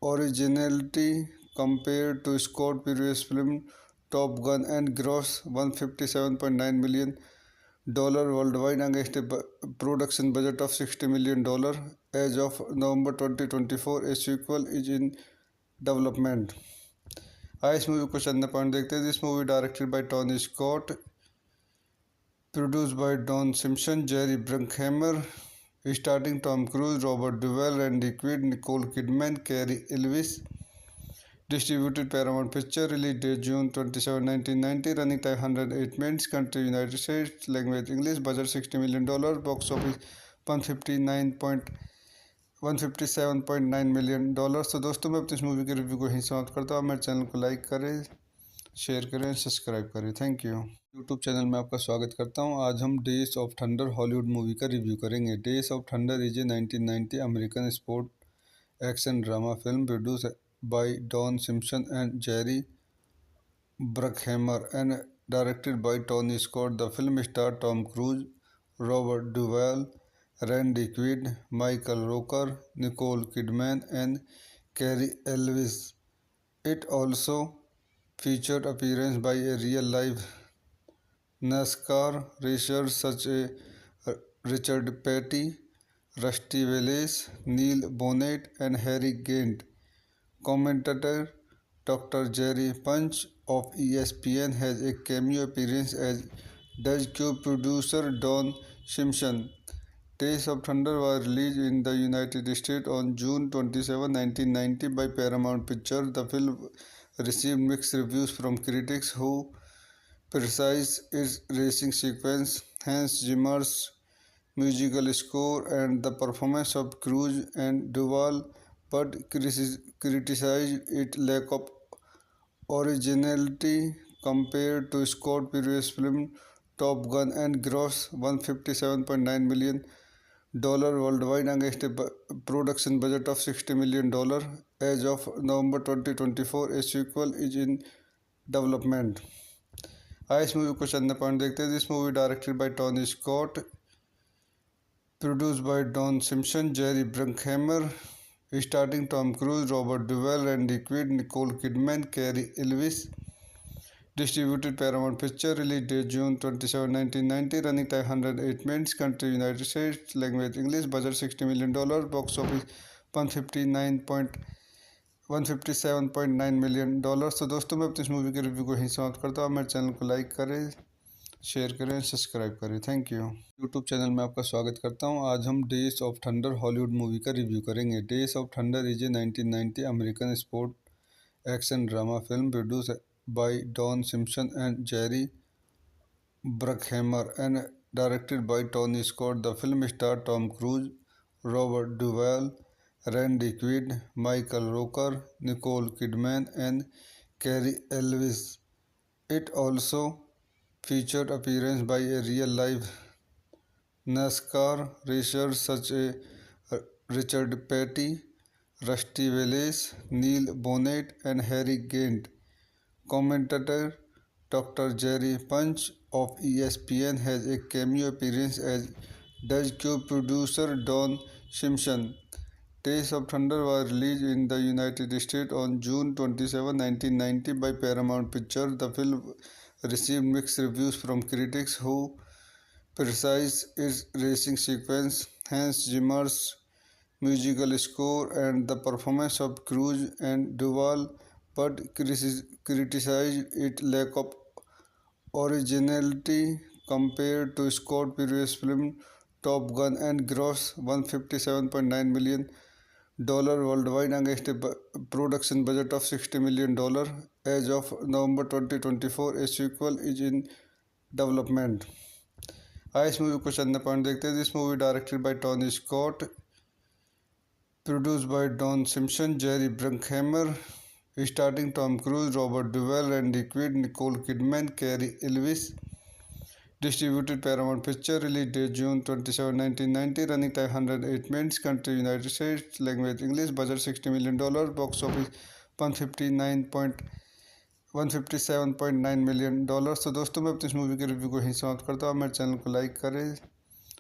originality compared to Scott's previous film Top Gun and grossed $157.9 million worldwide against a production budget of $60 million. As of November 2024, a sequel is in development. आइए इस movie को चंद point देखते हैं. This movie directed by Tony Scott, produced by Don Simpson, Jerry Bruckheimer, starring Tom Cruise, Robert Duvall, Randy Quaid, Nicole Kidman, Cary Elwes. Distributed Paramount Pictures. Release date June 27, 1990. Running time 108 minutes. Country United States. Language English. Budget $60 million. Box office 157.9 million dollars. तो दोस्तों मैं अपनी इस movie के review को यहीं समाप्त करता हूँ. मेरे चैनल को लाइक करें, शेयर करें, सब्सक्राइब करें. Thank you. यूट्यूब चैनल में आपका स्वागत करता हूं. आज हम days of thunder Hollywood movie का रिव्यू करेंगे. Days of thunder is a 1990 American sport action drama film produce by Don Simpson and Jerry Bruckheimer and directed by Tony Scott. The film star Tom Cruise, Robert Duvall, Randy Quaid, Michael Rooker, Nicole Kidman and Cary Elwes. It also featured appearance by a real-life NASCAR racers such as Richard Petty, Rusty Wallace, Neil Bonnet, and Harry Gant. Commentator Dr. Jerry Punch of ESPN has a cameo appearance as does co-producer Don Simpson. Days of Thunder was released in the United States on June 27, 1990 by Paramount Pictures. The film received mixed reviews from critics who criticized its racing sequence, Hans Zimmer's musical score, and the performance of Cruise and Duvall, but criticized its lack of originality compared to Scott's previous film Top Gun and grossed $157.9 million worldwide against a production budget of $60 million. As of November 2024, a sequel is in development. आइए इस movie को चंद point देखते हैं. This movie directed by Tony Scott, produced by Don Simpson, Jerry Bruckheimer, starring Tom Cruise, Robert Duvall, Randy Quaid, Nicole Kidman, Cary Elwes. Distributed Paramount Pictures. Release date June 27, 1990. Running time 108 minutes. Country United States. Language English. Budget $60 million. Box office 157.9 million dollars. तो दोस्तों मैं अपनी इस movie के review को यहीं समाप्त करता हूँ. मेरे चैनल को लाइक करें, शेयर करें, सब्सक्राइब करें. Thank you. यूट्यूब चैनल में आपका स्वागत करता हूँ. आज हम days of thunder Hollywood movie का रिव्यू करेंगे. Days of thunder is a 1990 American sport action drama film produce by Don Simpson and Jerry Bruckheimer and directed by Tony Scott. The film star Tom Cruise, Robert Duvall, Randy Quaid, Michael Roker, Nicole Kidman, and Cary Elwes. It also featured appearance by a real-life NASCAR racers such as Richard Petty, Rusty Wallace, Neil Bonnet, and Harry Gant. Commentator Dr. Jerry Punch of ESPN has a cameo appearance as does co-producer Don Simpson. Days of Thunder was released in the United States on June 27, 1990 by Paramount Pictures. The film received mixed reviews from critics who criticized its racing sequence, Hans Zimmer's musical score, and the performance of Cruise and Duvall, but criticized its lack of originality compared to Scott's previous film Top Gun and grossed $157.9 million worldwide against a production budget of $60 million. As of November 2024, a sequel is in development. आइए इस movie को चंद point देखते हैं। This movie directed by Tony Scott, produced by Don Simpson, Jerry Bruckheimer, starring Tom Cruise, Robert Duvall, Randy Quaid, Nicole Kidman, Cary Elwes. Distributed Paramount Picture, release date June 27, 1990, running time 108 minutes, country United States, language English, budget $60 million, box office 157.9 million dollar. तो दोस्तों मैं अपनी इस movie के review को यहीं समाप्त करता हूँ। मेरे चैनल को लाइक करें,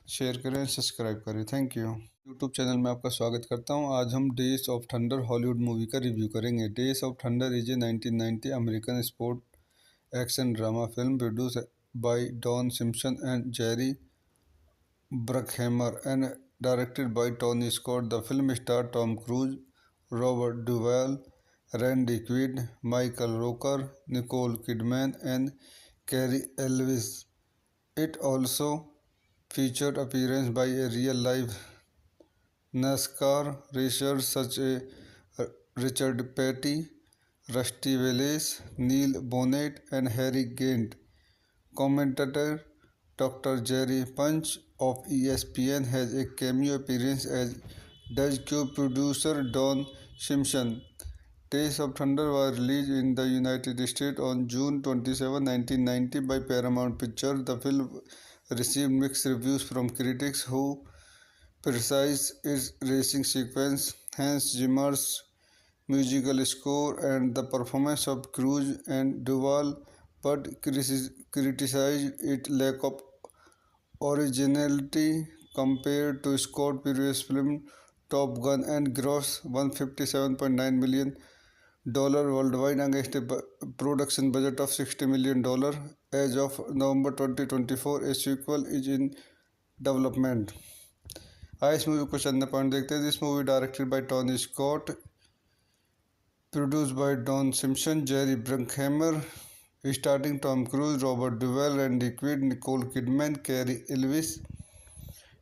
शेयर करें, सब्सक्राइब करें। Thank you. यूट्यूब चैनल में आपका स्वागत करता हूं। आज हम days of thunder Hollywood movie का रिव्यू करेंगे। Days of thunder is a 1990 American sport action drama film produce by Don Simpson and Jerry Bruckheimer and directed by Tony Scott. The film star Tom Cruise, Robert Duvall, Randy Quaid, Michael Rooker, Nicole Kidman and Cary Elwes. It also featured appearance by a real-life NASCAR racers such as Richard Petty, Rusty Wallace, Neil Bonnet, and Harry Gant. Commentator Dr. Jerry Punch of ESPN has a cameo appearance, as does co-producer Don Simpson. Days of Thunder was released in the United States on June 27, 1990 by Paramount Pictures. The film received mixed reviews from critics who criticized its racing sequence, Hans Zimmer's musical score, and the performance of Cruise and Duvall, but criticized its lack of originality compared to Scott's previous film Top Gun and gross $157.9 million worldwide against a production budget of $60 million. As of November 2024, a sequel is in development. आइए इस movie को चंद point देखते हैं। This movie directed by Tony Scott, produced by Don Simpson, Jerry Bruckheimer, starring Tom Cruise, Robert Duvall, Randy Quaid, Nicole Kidman, Cary Elwes.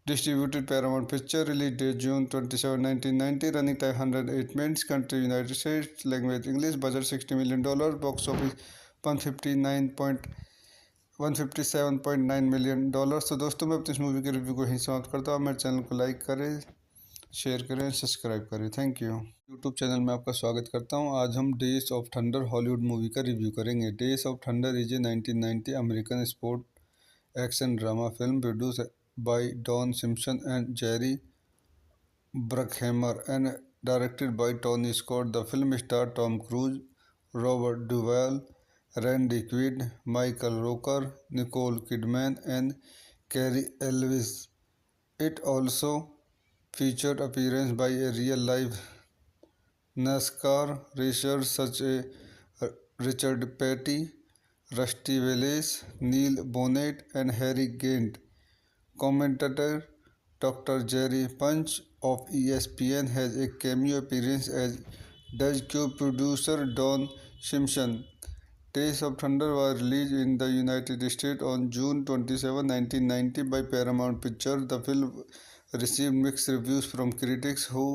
Distributed Paramount Picture, release date June 27, 1990, running time 108 minutes, country United States, language English, budget $60 million, box office 157.9 million dollar. तो दोस्तों मैं अपनी इस movie के review को यहीं समाप्त करता हूँ। मेरे चैनल को लाइक करें, शेयर करें, सब्सक्राइब करें। Thank you. यूट्यूब चैनल में आपका स्वागत करता हूँ। आज हम days of thunder Hollywood movie का रिव्यू करेंगे। Days of thunder is a 1990 American sport action drama film produce by Don Simpson and Jerry Bruckheimer and directed by Tony Scott. The film starred Tom Cruise, Robert Duvall, Randy Quaid, Michael Rooker, Nicole Kidman, and Cary Elwes. It also featured appearance by a real-life NASCAR racers such as Richard Petty, Rusty Wallace, Neil Bonnet, and Harry Gant. Commentator Dr. Jerry Punch of ESPN has a cameo appearance, as does co-producer Don Simpson. Days of Thunder was released in the United States on June 27, 1990 by Paramount Pictures. The film received mixed reviews from critics who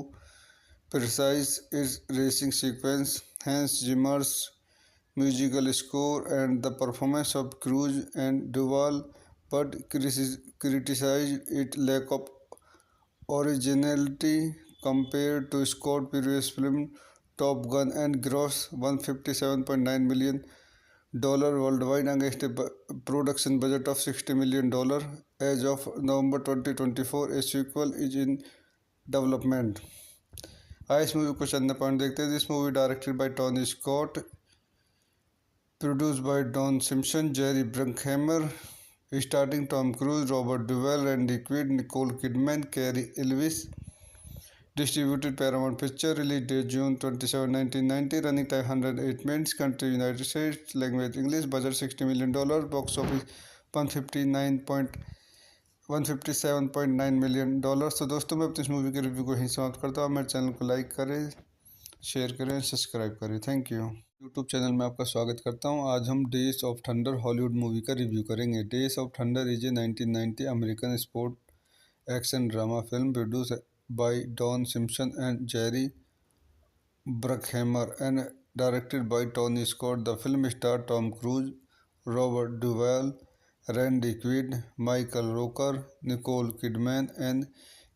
criticized its racing sequence, Hans Zimmer's musical score, and the performance of Cruise and Duvall, but criticized its lack of originality compared to Scott's previous film Top Gun and gross $157.9 million worldwide against a production budget of $60 million. As of November 2024, a sequel is in development. आइए इस movie को चंद point देखते हैं। This movie directed by Tony Scott, produced by Don Simpson, Jerry Bruckheimer, starring Tom Cruise, Robert Duvall, Randy Quaid, Nicole Kidman, Cary Elwes. Distributed Paramount Picture, release date June 27, 1990, running time 108 minutes, country United States, language English, budget $60 million, box office 157.9 million dollar. तो दोस्तों मैं अपनी इस movie के review को यहीं समाप्त करता हूँ। मेरे चैनल को लाइक करें, शेयर करें, सब्सक्राइब करें। Thank you. यूट्यूब चैनल में आपका स्वागत करता हूं। आज हम days of thunder Hollywood movie का रिव्यू करेंगे। Days of thunder is a 1990 American sport action drama film produce by Don Simpson and Jerry Bruckheimer and directed by Tony Scott. The film star Tom Cruise, Robert Duvall, Randy Quaid, Michael Rooker, Nicole Kidman, and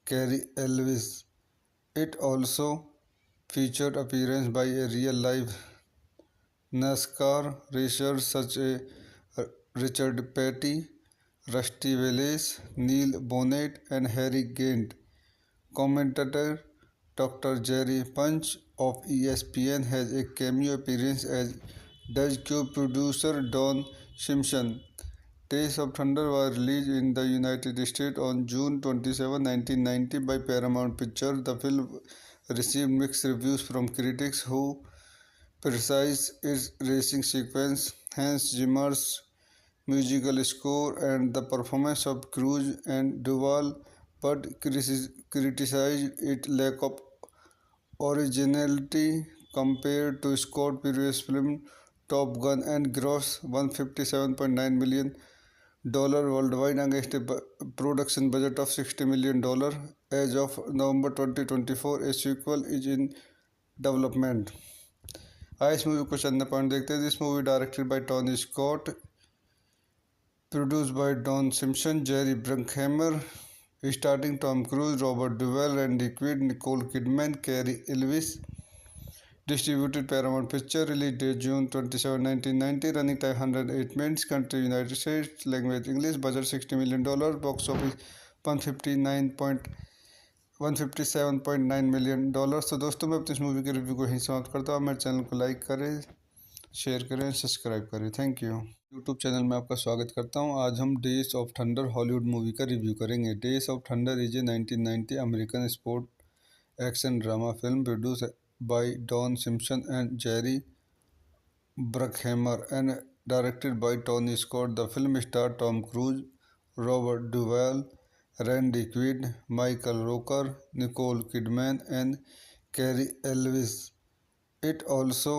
Cary Elwes. It also featured appearance by a real-life NASCAR racers such as Richard Petty, Rusty Wallace, Neil Bonnet, and Harry Gant. Commentator Dr. Jerry Punch of ESPN has a cameo appearance as Doug Cube producer Don Simpson. Days of Thunder was released in the United States on June 27, 1990 by Paramount Pictures. The film received mixed reviews from critics who criticized its racing sequence, Hans Zimmer's musical score, and the performance of Cruise and Duvall, but criticized its lack of originality compared to Scott's previous film Top Gun and grossed $157.9 million worldwide against a production budget of $60 million. As of November 2024, a sequel is in development. आइए इस movie को चंद point देखते हैं. This movie directed by Tony Scott, produced by Don Simpson, Jerry Bruckheimer, starring Tom Cruise, Robert Duvall, Randy Quaid, Nicole Kidman, Cary Elwes. Distributed Paramount Picture, release date June 27, 1990, running time 108 minutes, country United States, language English, budget $60 million, box office 157.9 million dollars. तो दोस्तों मैं अपनी इस movie के review को यहीं समाप्त करता हूँ. मेरे चैनल को लाइक करें, शेयर करें, सब्सक्राइब करें. Thank you. यूट्यूब चैनल में आपका स्वागत करता हूं. आज हम days of thunder Hollywood movie का रिव्यू करेंगे. Days of thunder is a 1990 American sport action drama film produce by Don Simpson and Jerry Bruckheimer and directed by Tony Scott. The film star Tom Cruise, Robert Duvall, Randy Quaid, Michael Rooker, Nicole Kidman and Cary Elwes. It also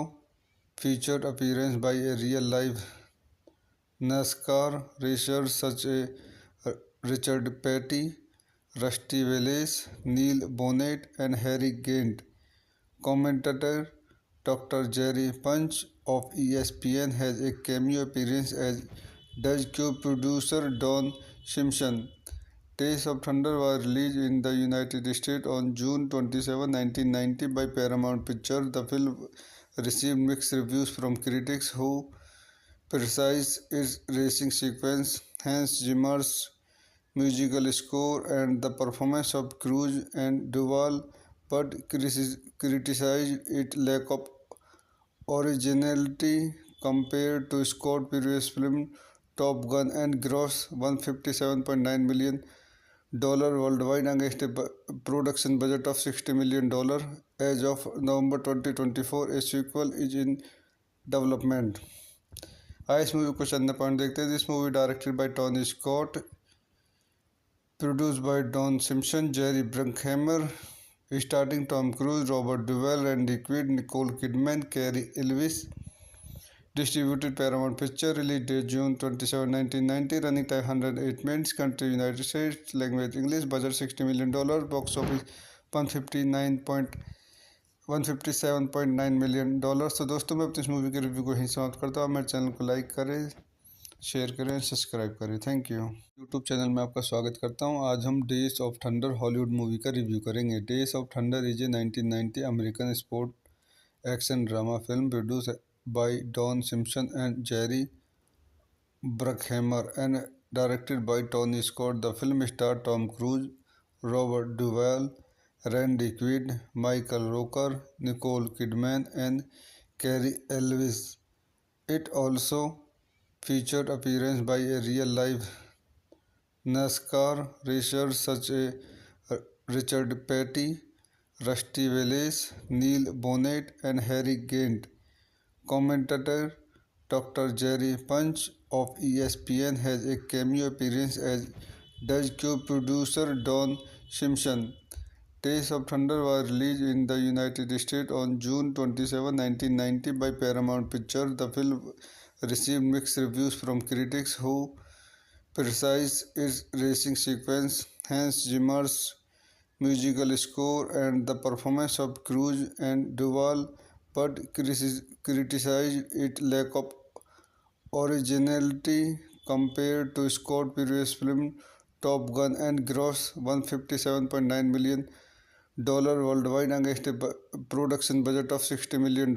featured appearance by a real-life NASCAR racers such as Richard Petty, Rusty Wallace, Neil Bonnet, and Harry Gant. Commentator Dr. Jerry Punch of ESPN has a cameo appearance as Doug Cube producer Don Simpson. Days of Thunder was released in the United States on June 27, 1990 by Paramount Pictures. The film received mixed reviews from critics who criticized its racing sequence, Hans Zimmer's musical score, and the performance of Cruise and Duvall, but criticized its lack of originality compared to Scott's previous film Top Gun and grossed $157.9 million worldwide against a production budget of $60 million. As of November 2024, a sequel is in development. आइए इस movie को चंद point देखते हैं. This movie directed by Tony Scott, produced by Don Simpson, Jerry Bruckheimer, starring Tom Cruise, Robert Duvall, Randy Quaid, Nicole Kidman, Cary Elwes. Distributed Paramount Picture, release date June 27, 1990, running time 108 minutes, country United States, language English, budget $60 million, box office 157.9 million dollars. तो दोस्तों मैं अपनी इस movie के review को यहीं समाप्त करता हूँ. मेरे चैनल को लाइक करें, शेयर करें, सब्सक्राइब करें. Thank you. यूट्यूब चैनल में आपका स्वागत करता हूँ. आज हम days of thunder Hollywood movie का रिव्यू करेंगे. Days of thunder is a 1990 American sport action drama film produce by Don Simpson and Jerry Bruckheimer and directed by Tony Scott. The film star Tom Cruise, Robert Duvall, Randy Quaid, Michael Rooker, Nicole Kidman, and Cary Elwes. It also featured appearance by a real-life NASCAR racers such as Richard Petty, Rusty Wallace, Neil Bonnet, and Harry Gant. Commentator Dr. Jerry Punch of ESPN has a cameo appearance as Doug Cube producer Don Simpson. Days of Thunder was released in the United States on June 27, 1990 by Paramount Pictures. The film received mixed reviews from critics who criticized its racing sequence, Hans Zimmer's musical score, and the performance of Cruise and Duvall, but criticized its lack of originality compared to Scott's previous film Top Gun and grossed $157.9 million worldwide against a production budget of $60 million.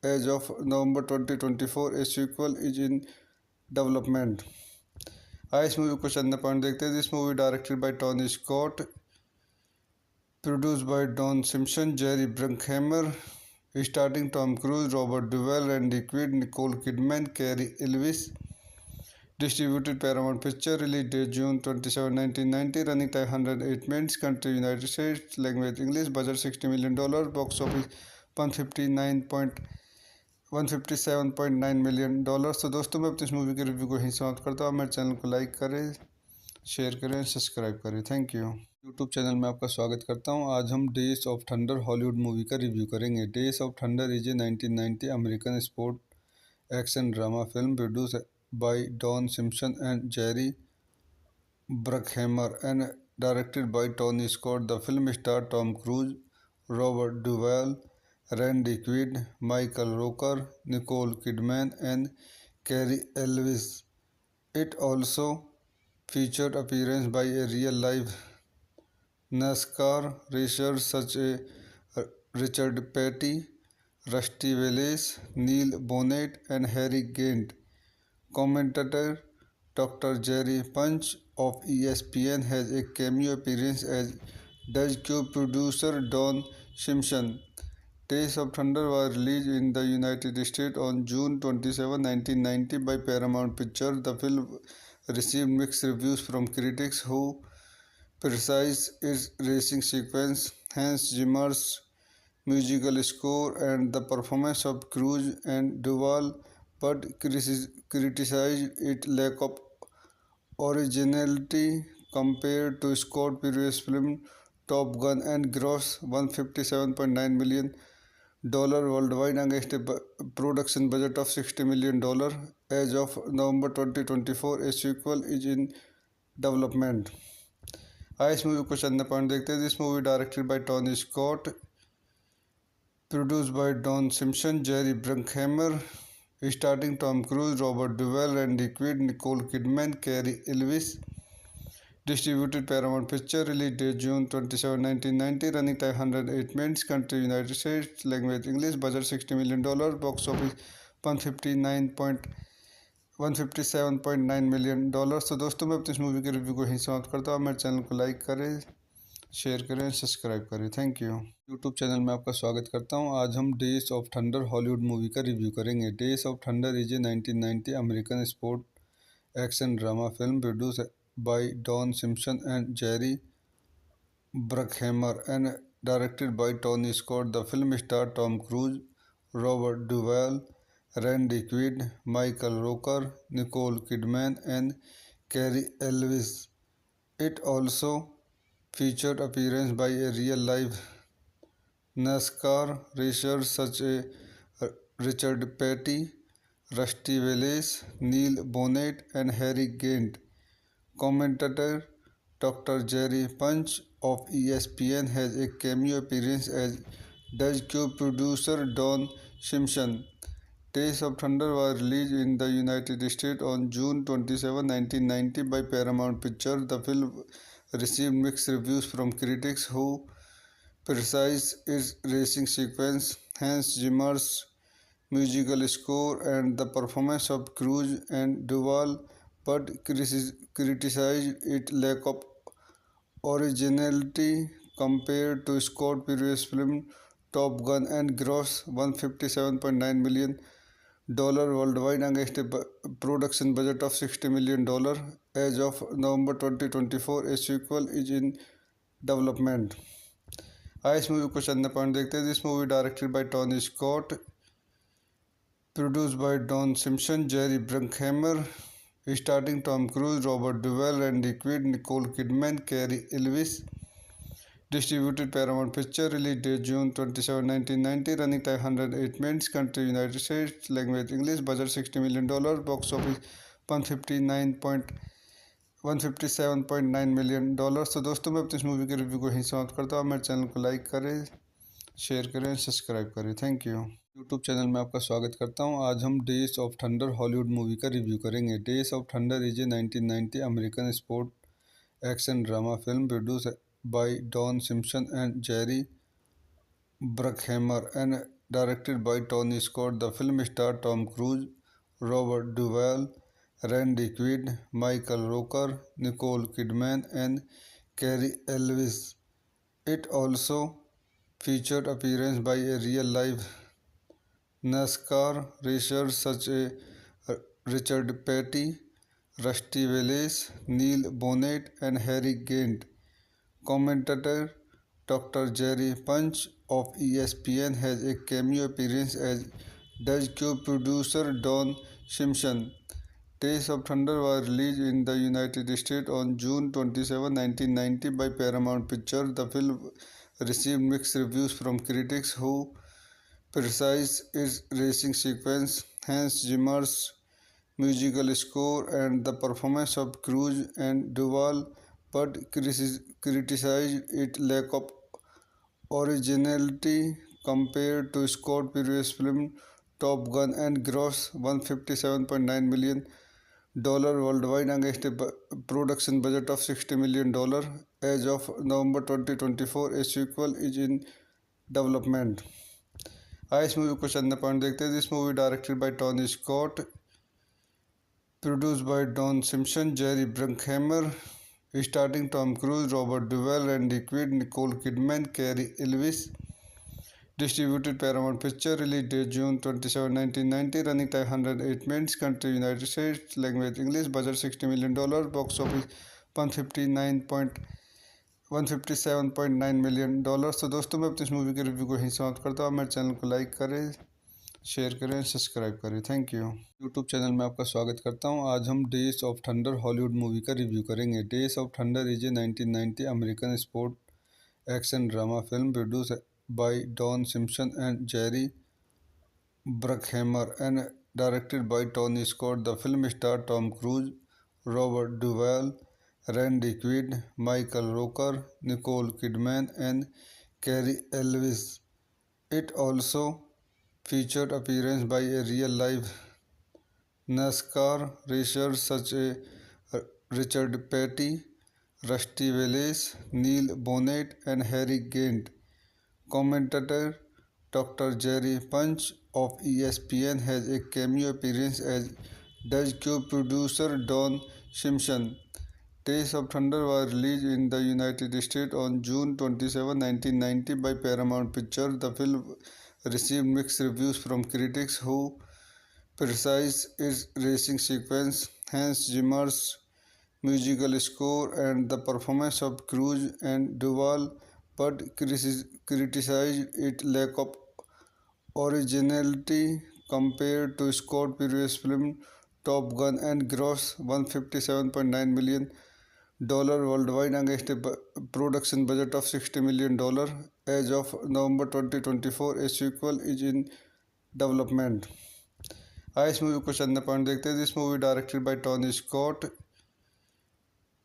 As of November 2024, a sequel is in development. आइए इस movie को चंद point देखते हैं. This movie directed by Tony Scott, produced by Don Simpson, Jerry Bruckheimer, starring Tom Cruise, Robert Duvall, Randy Quaid, Nicole Kidman, Cary Elwes. Distributed Paramount Picture, release date June 27, 1990, running time 108 minutes, country United States, language English, budget $60 million, box office 157.9 million dollars. तो दोस्तों मैं अपनी इस movie के review को यहीं समाप्त करता हूँ. मेरे चैनल को लाइक करें, शेयर करें, सब्सक्राइब करें. Thank you. यूट्यूब चैनल में आपका स्वागत करता हूं. आज हम days of thunder Hollywood movie का रिव्यू करेंगे. Days of thunder is a 1990 American sport action drama film produce by Don Simpson and Jerry Bruckheimer and directed by Tony Scott. The film star Tom Cruise, Robert Duvall, Randy Quaid, Michael Rooker, Nicole Kidman and Cary Elwes. It also featured appearance by a real-life NASCAR racers such as Richard Petty, Rusty Wallace, Neil Bonnett, and Harry Gant. Commentator Dr. Jerry Punch of ESPN has a cameo appearance, as does co-producer Don Simpson. Days of Thunder was released in the United States on June 27, 1990 by Paramount Pictures. The film received mixed reviews from critics who criticized its racing sequence, Hans Zimmer's musical score, and the performance of Cruise and Duvall, but criticized its lack of originality compared to Scott's previous film Top Gun and grossed $157.9 million worldwide against a production budget of $60 million. As of November 2024, a sequel is in development. आइए इस movie को चंद point देखते हैं. This movie directed by Tony Scott, produced by Don Simpson, Jerry Bruckheimer, starring Tom Cruise, Robert Duvall, Randy Quaid, Nicole Kidman, Cary Elwes. Distributed Paramount Picture, release date June 27, 1990, running time 108 minutes, country United States, language English, budget $60 million, box office 157.9 million dollars. तो दोस्तों मैं अपनी इस movie के review को यहीं समाप्त करता हूँ. मेरे चैनल को लाइक करें, शेयर करें, सब्सक्राइब करें. Thank you. यूट्यूब चैनल में आपका स्वागत करता हूँ. आज हम days of thunder Hollywood movie का रिव्यू करेंगे. Days of thunder is a 1990 American sport action drama film produce by Don Simpson and Jerry Bruckheimer and directed by Tony Scott. The film starred Tom Cruise, Robert Duvall, Randy Quaid, Michael Rooker, Nicole Kidman, and Cary Elwes. It also featured appearance by a real-life NASCAR racers such as Richard Petty, Rusty Wallace, Neil Bonnett, and Harry Gant. Commentator Dr. Jerry Punch of ESPN has a cameo appearance, as does co-producer Don Simpson. Days of Thunder was released in the United States on June 27, 1990 by Paramount Pictures. The film received mixed reviews from critics who criticized its racing sequence, Hans Zimmer's musical score, and the performance of Cruise and Duvall, but criticized its lack of originality compared to Scott's previous film Top Gun and grossed $157.9 million worldwide against a production budget of $60 million. As of November 2024, a sequel is in development. आइए इस movie को चंद point देखते हैं. This movie directed by Tony Scott, produced by Don Simpson, Jerry Bruckheimer, starring Tom Cruise, Robert Duvall, Randy Quaid, Nicole Kidman, Cary Elwes. Distributed Paramount Picture, release date June 27, 1990, running time 108 minutes, country United States, language English, budget $60 million, box office 157.9 million dollars. तो दोस्तों मैं अपनी इस movie के review को यहीं समाप्त करता हूँ. मेरे चैनल को लाइक करें, शेयर करें, सब्सक्राइब करें. Thank you. यूट्यूब चैनल में आपका स्वागत करता हूं। आज हम days of thunder Hollywood movie का रिव्यू करेंगे। Days of thunder is a 1990 American sport action drama film produce by Don Simpson and Jerry Bruckheimer and directed by Tony Scott. The film starred Tom Cruise, Robert Duvall, Randy Quaid, Michael Rooker, Nicole Kidman, and Cary Elwes. It also featured appearance by a real-life NASCAR racers such as Richard Petty, Rusty Wallace, Neil Bonnet, and Harry Gant. Commentator Dr. Jerry Punch of ESPN has a cameo appearance, as does co-producer Don Simpson. Days of Thunder was released in the United States on June 27, 1990 by Paramount Pictures. The film received mixed reviews from critics who criticized its racing sequence, Hans Zimmer's musical score, and the performance of Cruise and Duvall, but criticized its lack of originality compared to Scott's previous film Top Gun and grossed $157.9 million worldwide against a production budget of $60 million. As of November 2024, a sequel is in development. आइए इस movie को चंद point देखते हैं। This movie directed by Tony Scott, produced by Don Simpson, Jerry Bruckheimer, starring Tom Cruise, Robert Duvall, Randy Quaid, Nicole Kidman, Cary Elwes. Distributed Paramount Picture. Release date June 27, 1990. Running time 108 minutes. Country United States. Language English. Budget $60 million. Box office 157.9 million dollars। तो दोस्तों मैं अपनी इस movie के review को यहीं समाप्त करता हूँ। मेरे चैनल को लाइक करें, शेयर करें, सब्सक्राइब करें। Thank you. यूट्यूब चैनल में आपका स्वागत करता हूं। आज हम days of thunder Hollywood movie का रिव्यू करेंगे। Days of thunder is a 1990 American sport action drama film produce by Don Simpson and Jerry Bruckheimer and directed by Tony Scott. The film starred Tom Cruise, Robert Duvall, Randy Quaid, Michael Rooker, Nicole Kidman, and Cary Elwes. It also featured appearance by a real-life NASCAR racers such as Richard Petty, Rusty Wallace, Neil Bonnet, and Harry Gant. Commentator Dr. Jerry Punch of ESPN has a cameo appearance, as does co-producer Don Simpson. Days of Thunder was released in the United States on June 27, 1990 by Paramount Pictures. The film received mixed reviews from critics who criticized its racing sequence, Hans Zimmer's musical score, and the performance of Cruise and Duvall, but criticized its lack of originality compared to Scott's previous film Top Gun and grossed $157.9 million worldwide against a production budget of $60 million. As of November 2024, a sequel is in development. आइए इस movie को चंद point देखते हैं। This movie directed by Tony Scott,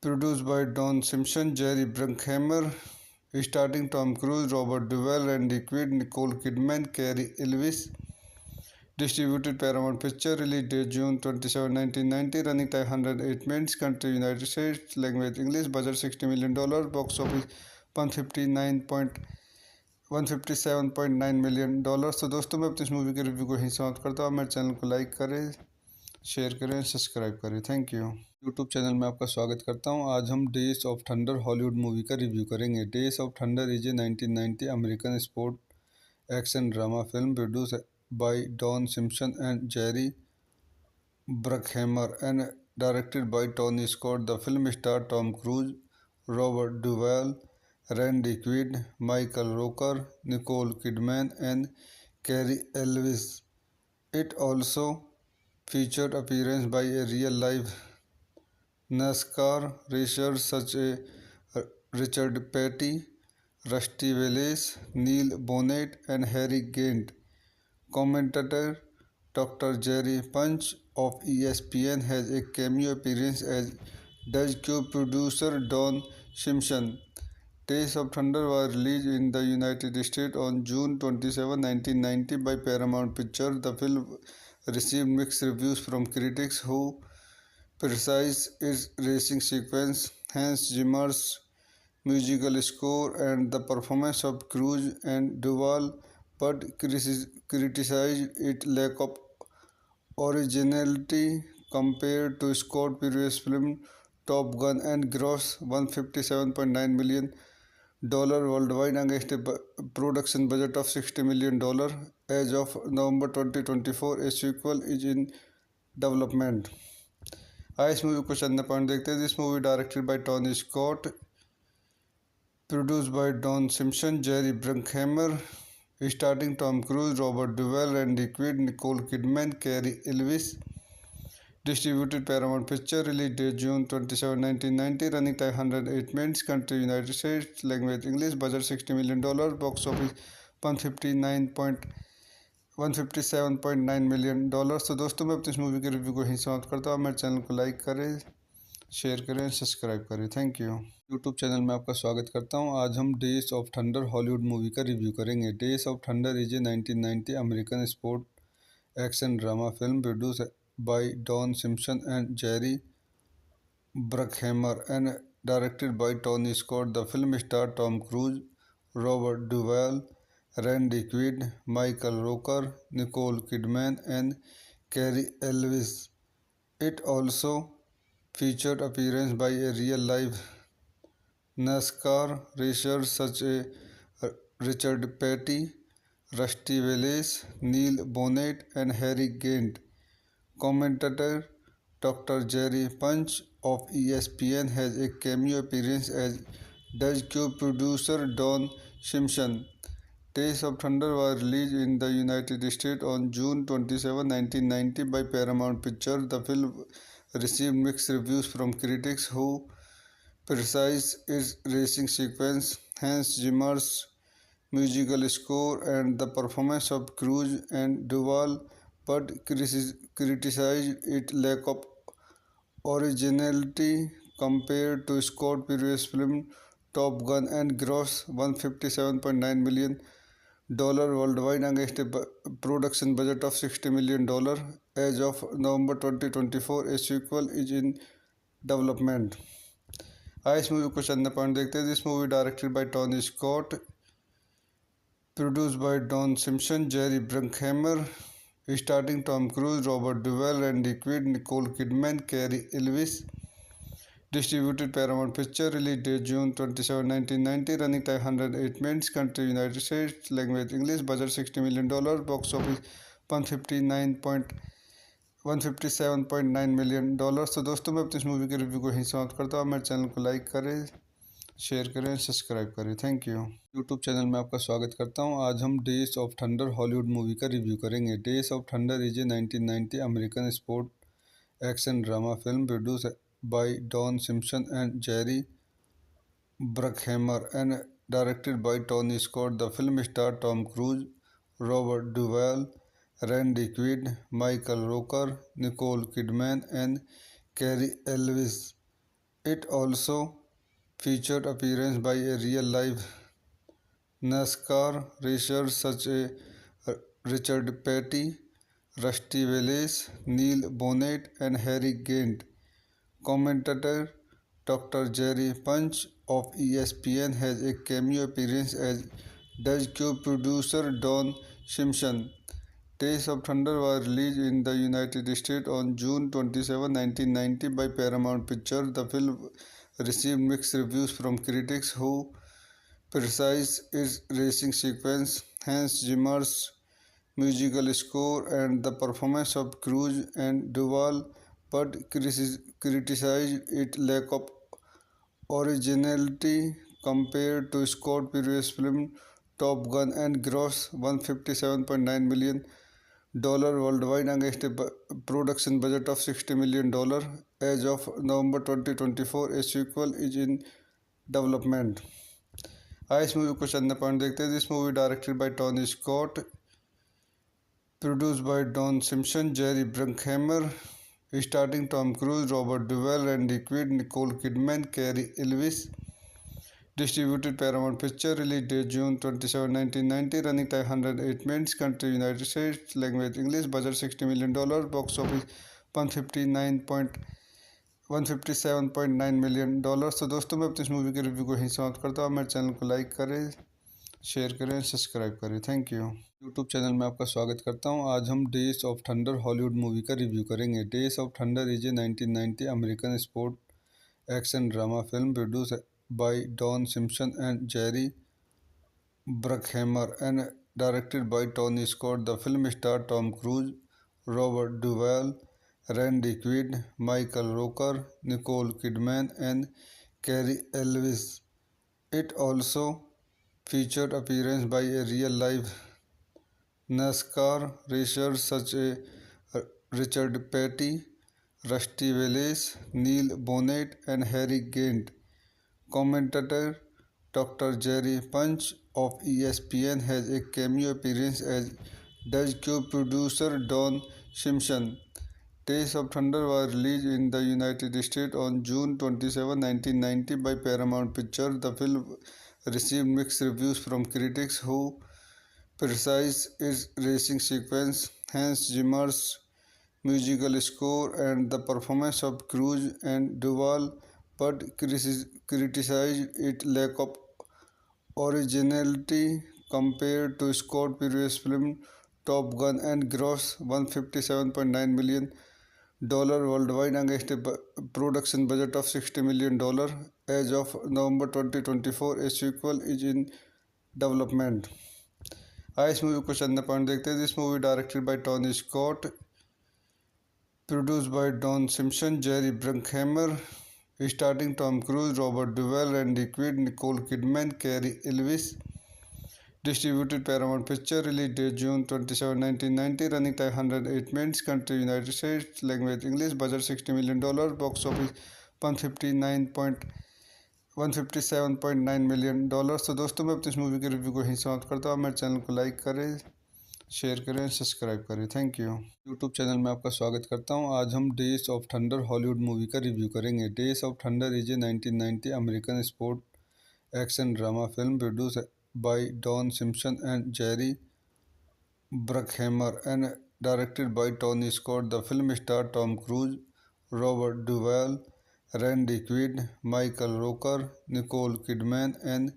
produced by Don Simpson, Jerry Bruckheimer, starring Tom Cruise, Robert Duvall, Randy Quaid, Nicole Kidman, Cary Elwes. Distributed Paramount Picture. Release date June 27, 1990. Running time 108 minutes. Country United States. Language English. Budget $60 million. Box office 157.9 million dollars। तो दोस्तों मैं अपनी इस movie के review को यहीं समाप्त करता हूँ। मेरे चैनल को लाइक करें, शेयर करें, सब्सक्राइब करें। Thank you. यूट्यूब चैनल में आपका स्वागत करता हूँ। आज हम days of thunder Hollywood movie का रिव्यू करेंगे। Days of thunder is a 1990 American sport action drama film produce by Don Simpson and Jerry Bruckheimer and directed by Tony Scott. The film starred Tom Cruise, Robert Duvall, Randy Quaid, Michael Rooker, Nicole Kidman, and Cary Elwes. It also featured appearance by a real-life NASCAR racers such as Richard Petty, Rusty Wallace, Neil Bonnet, and Harry Gant. Commentator Dr. Jerry Punch of ESPN has a cameo appearance, as does co-producer Don Simpson. Days of Thunder was released in the United States on June 27, 1990 by Paramount Pictures. The film received mixed reviews from critics who criticized its racing sequence, Hans Zimmer's musical score, and the performance of Cruise and Duvall, but criticized its lack of originality compared to Scott's previous film Top Gun and grossed $157.9 million worldwide against a production budget of $60 million. As of November 2024, a sequel is in development. आइए इस movie को चंद point देखते हैं. This movie directed by Tony Scott, produced by Don Simpson, Jerry Bruckheimer, starring Tom Cruise, Robert Duvall, Randy Quaid, Nicole Kidman, Cary Elwes. Distributed Paramount Pictures. Release date June 27, 1990. Running time 108 minutes. Country United States. Language English. Budget $60 million. Box office 157.9 million dollars. तो दोस्तों मैं अपनी इस movie के review को यहीं समाप्त करता हूँ. मेरे चैनल को लाइक करें, शेयर करें, सब्सक्राइब करें. Thank you. यूट्यूब चैनल में आपका स्वागत करता हूं. आज हम days of thunder Hollywood movie का रिव्यू करेंगे. Days of thunder is a 1990 American sport action drama film produce by Don Simpson and Jerry Bruckheimer and directed by Tony Scott. The film star Tom Cruise, Robert Duvall, Randy Quaid, Michael Rooker, Nicole Kidman and Cary Elwes. It also featured appearance by a real-life NASCAR racers such as Richard Petty, Rusty Wallace, Neil Bonnet, and Harry Gant. Commentator Dr. Jerry Punch of ESPN has a cameo appearance, as does co-producer Don Simpson. Days of Thunder was released in the United States on June 27, 1990 by Paramount Pictures. The film received mixed reviews from critics who criticized its racing sequence, Hans Zimmer's musical score, and the performance of Cruise and Duvall, but criticized its lack of originality compared to Scott's previous film Top Gun and grossed $157.9 million worldwide against a production budget of $60 million. As of November 2024, a sequel is in development. आइए इस movie को चंद point देखते हैं. This movie directed by Tony Scott, produced by Don Simpson, Jerry Bruckheimer, starring Tom Cruise, Robert Duvall, Randy Quaid, Nicole Kidman, Cary Elwes. Distributed Paramount Pictures. Release date June 27, 1990. Running time 108 minutes. Country United States. Language English. Budget $60 million. Box office 157.9 million dollars. तो दोस्तों मैं अपनी इस movie के review को यहीं समाप्त करता हूँ. मेरे चैनल को लाइक करें, शेयर करें, सब्सक्राइब करें. Thank you. यूट्यूब चैनल में आपका स्वागत करता हूँ. आज हम days of thunder Hollywood movie का रिव्यू करेंगे. Days of thunder is a 1990 American sport action drama film produce by Don Simpson and Jerry Bruckheimer and directed by Tony Scott. The film starred Tom Cruise, Robert Duvall, Randy Quaid, Michael Rooker, Nicole Kidman, and Cary Elwes. It also featured appearance by a real-life NASCAR racers such as Richard Petty, Rusty Wallace, Neil Bonnet, and Harry Gant. Commentator Dr. Jerry Punch of ESPN has a cameo appearance, as does co-producer Don Simpson. Days of Thunder was released in the United States on June 27, 1990 by Paramount Pictures. The film received mixed reviews from critics who criticized its racing sequence, Hans Zimmer's musical score, and the performance of Cruise and Duvall, but criticized its lack of originality compared to Scott's previous film Top Gun and grossed $157.9 million worldwide against a production budget of $60 million. As of November 2024, a sequel is in development. आइए इस movie को चंद point देखते हैं. This movie directed by Tony Scott, produced by Don Simpson, Jerry Bruckheimer, starring Tom Cruise, Robert Duvall, Randy Quaid, Nicole Kidman, Cary Elwes. Distributed Paramount Picture, release date June 27, 1990, running time 108 minutes, country United States, language English, budget $60 million, box office 157.9 million dollar. तो दोस्तों मैं अपनी इस movie के review को यहीं समाप्त करता हूँ। मेरे चैनल को लाइक करें, शेयर करें, सब्सक्राइब करें। Thank you. यूट्यूब चैनल में आपका स्वागत करता हूँ। आज हम days of thunder Hollywood movie का रिव्यू करेंगे। Days of thunder is a 1990 American sport action drama film produce by Don Simpson and Jerry Bruckheimer and directed by Tony Scott. The film stars Tom Cruise, Robert Duvall, Randy Quaid, Michael Rooker, Nicole Kidman, and Cary Elwes. It also featured appearance by a real-life NASCAR racers such as Richard Petty, Rusty Wallace, Neil Bonnet, and Harry Gant. Commentator Dr. Jerry Punch of ESPN has a cameo appearance, as does co-producer Don Simpson. Days of Thunder was released in the United States on June 27, 1990 by Paramount Pictures. The film received mixed reviews from critics who criticized its racing sequence, Hans Zimmer's musical score, and the performance of Cruise and Duvall, but criticized its lack of originality compared to Scott's previous film Top Gun and grossed $157.9 million worldwide against a production budget of $60 million. As of November 2024, a sequel is in development. आइए इस movie को चंद point देखते हैं। This movie directed by Tony Scott, produced by Don Simpson, Jerry Bruckheimer, starring Tom Cruise, Robert Duvall, Randy Quaid, Nicole Kidman, Cary Elwes. Distributed Paramount Picture, release date June 27, 1990, running time 108 minutes, country United States, language English, budget $60 million, box office 157.9 million dollar. तो दोस्तों मैं अपनी इस movie के review को यहीं समाप्त करता हूँ। मेरे चैनल को लाइक करें, शेयर करें, सब्सक्राइब करें। Thank you. यूट्यूब चैनल में आपका स्वागत करता हूं। आज हम days of thunder Hollywood movie का रिव्यू करेंगे। Days of thunder is a 1990 American sport action drama film produce by Don Simpson and Jerry Bruckheimer and directed by Tony Scott. The film stars Tom Cruise, Robert Duvall, Randy Quaid, Michael Rooker, Nicole Kidman, and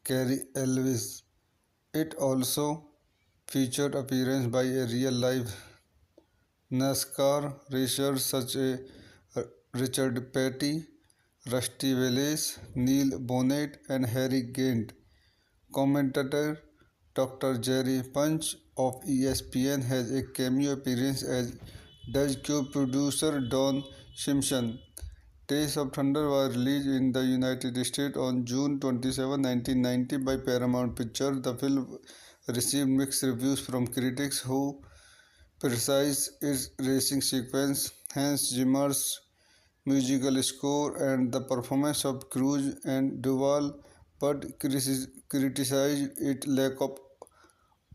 Cary Elwes. It also featured appearance by a real-life NASCAR racers such as Richard Petty, Rusty Wallace, Neil Bonnet, and Harry Gant. Commentator Dr. Jerry Punch of ESPN has a cameo appearance, as does co-producer Don Simpson. Days of Thunder was released in the United States on June 27, 1990 by Paramount Pictures. The film received mixed reviews from critics who criticized its racing sequence, Hans Zimmer's musical score, and the performance of Cruise and Duvall, but criticized its lack of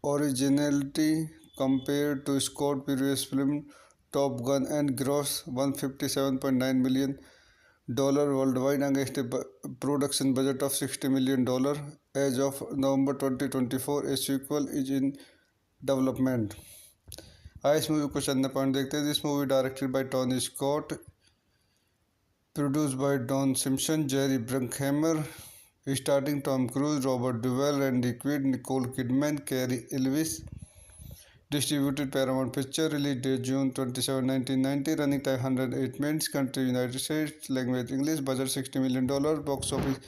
originality compared to Scott's previous film Top Gun and grossed $157.9 million worldwide against a production budget of $60 million. As of November 2024, a sequel is in development. आइए इस movie को चंद point देखते हैं। This movie directed by Tony Scott, produced by Don Simpson, Jerry Bruckheimer, starring Tom Cruise, Robert Duvall, Randy Quaid, Nicole Kidman, Cary Elwes. Distributed Paramount Picture, release date June 27, 1990, running time 108 minutes, country United States, language English, budget $60 million, box office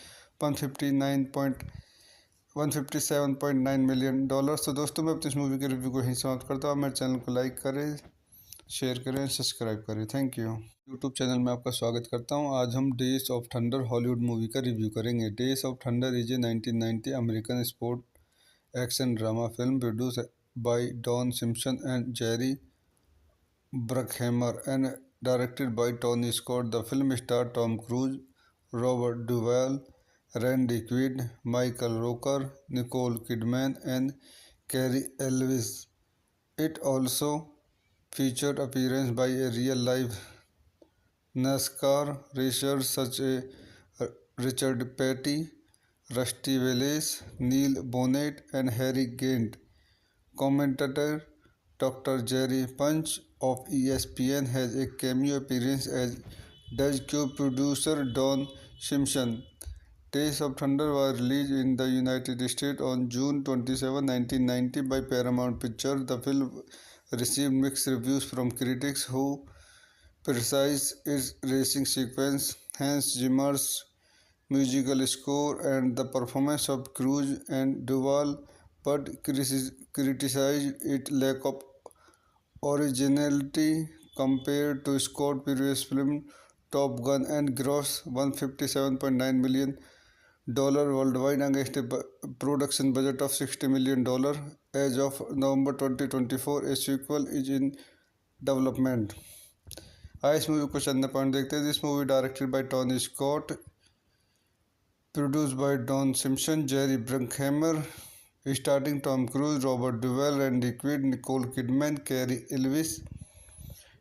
157.9 million dollar. तो दोस्तों मैं अपनी इस movie के review को यहीं समाप्त करता हूँ। मेरे चैनल को लाइक करें, शेयर करें, सब्सक्राइब करें। Thank you. यूट्यूब चैनल में आपका स्वागत करता हूँ। आज हम days of thunder Hollywood movie का रिव्यू करेंगे। Days of thunder is a 1990 American sport action drama film produce by Don Simpson and Jerry Bruckheimer and directed by Tony Scott. The film stars Tom Cruise, Robert Duvall, Randy Quaid, Michael Rooker, Nicole Kidman, and Cary Elwes. It also featured appearance by a real-life NASCAR racers such as Richard Petty, Rusty Wallace, Neil Bonnet, and Harry Gant. Commentator Dr. Jerry Punch of ESPN has a cameo appearance as Dutch co-producer Don Simpson. Days of Thunder was released in the United States on June 27, 1990 by Paramount Pictures. The film received mixed reviews from critics who criticized its racing sequence, Hans Zimmer's musical score, and the performance of Cruise and Duvall, but criticized its lack of originality compared to Scott's previous film Top Gun and grossed $157.9 million worldwide against a production budget of $60 million. As of November 2024, a sequel is in development. आइए इस movie को चंद point देखते हैं. This movie directed by Tony Scott, produced by Don Simpson, Jerry Bruckheimer, starring Tom Cruise, Robert Duvall, Randy Quaid, Nicole Kidman, Cary Elwes.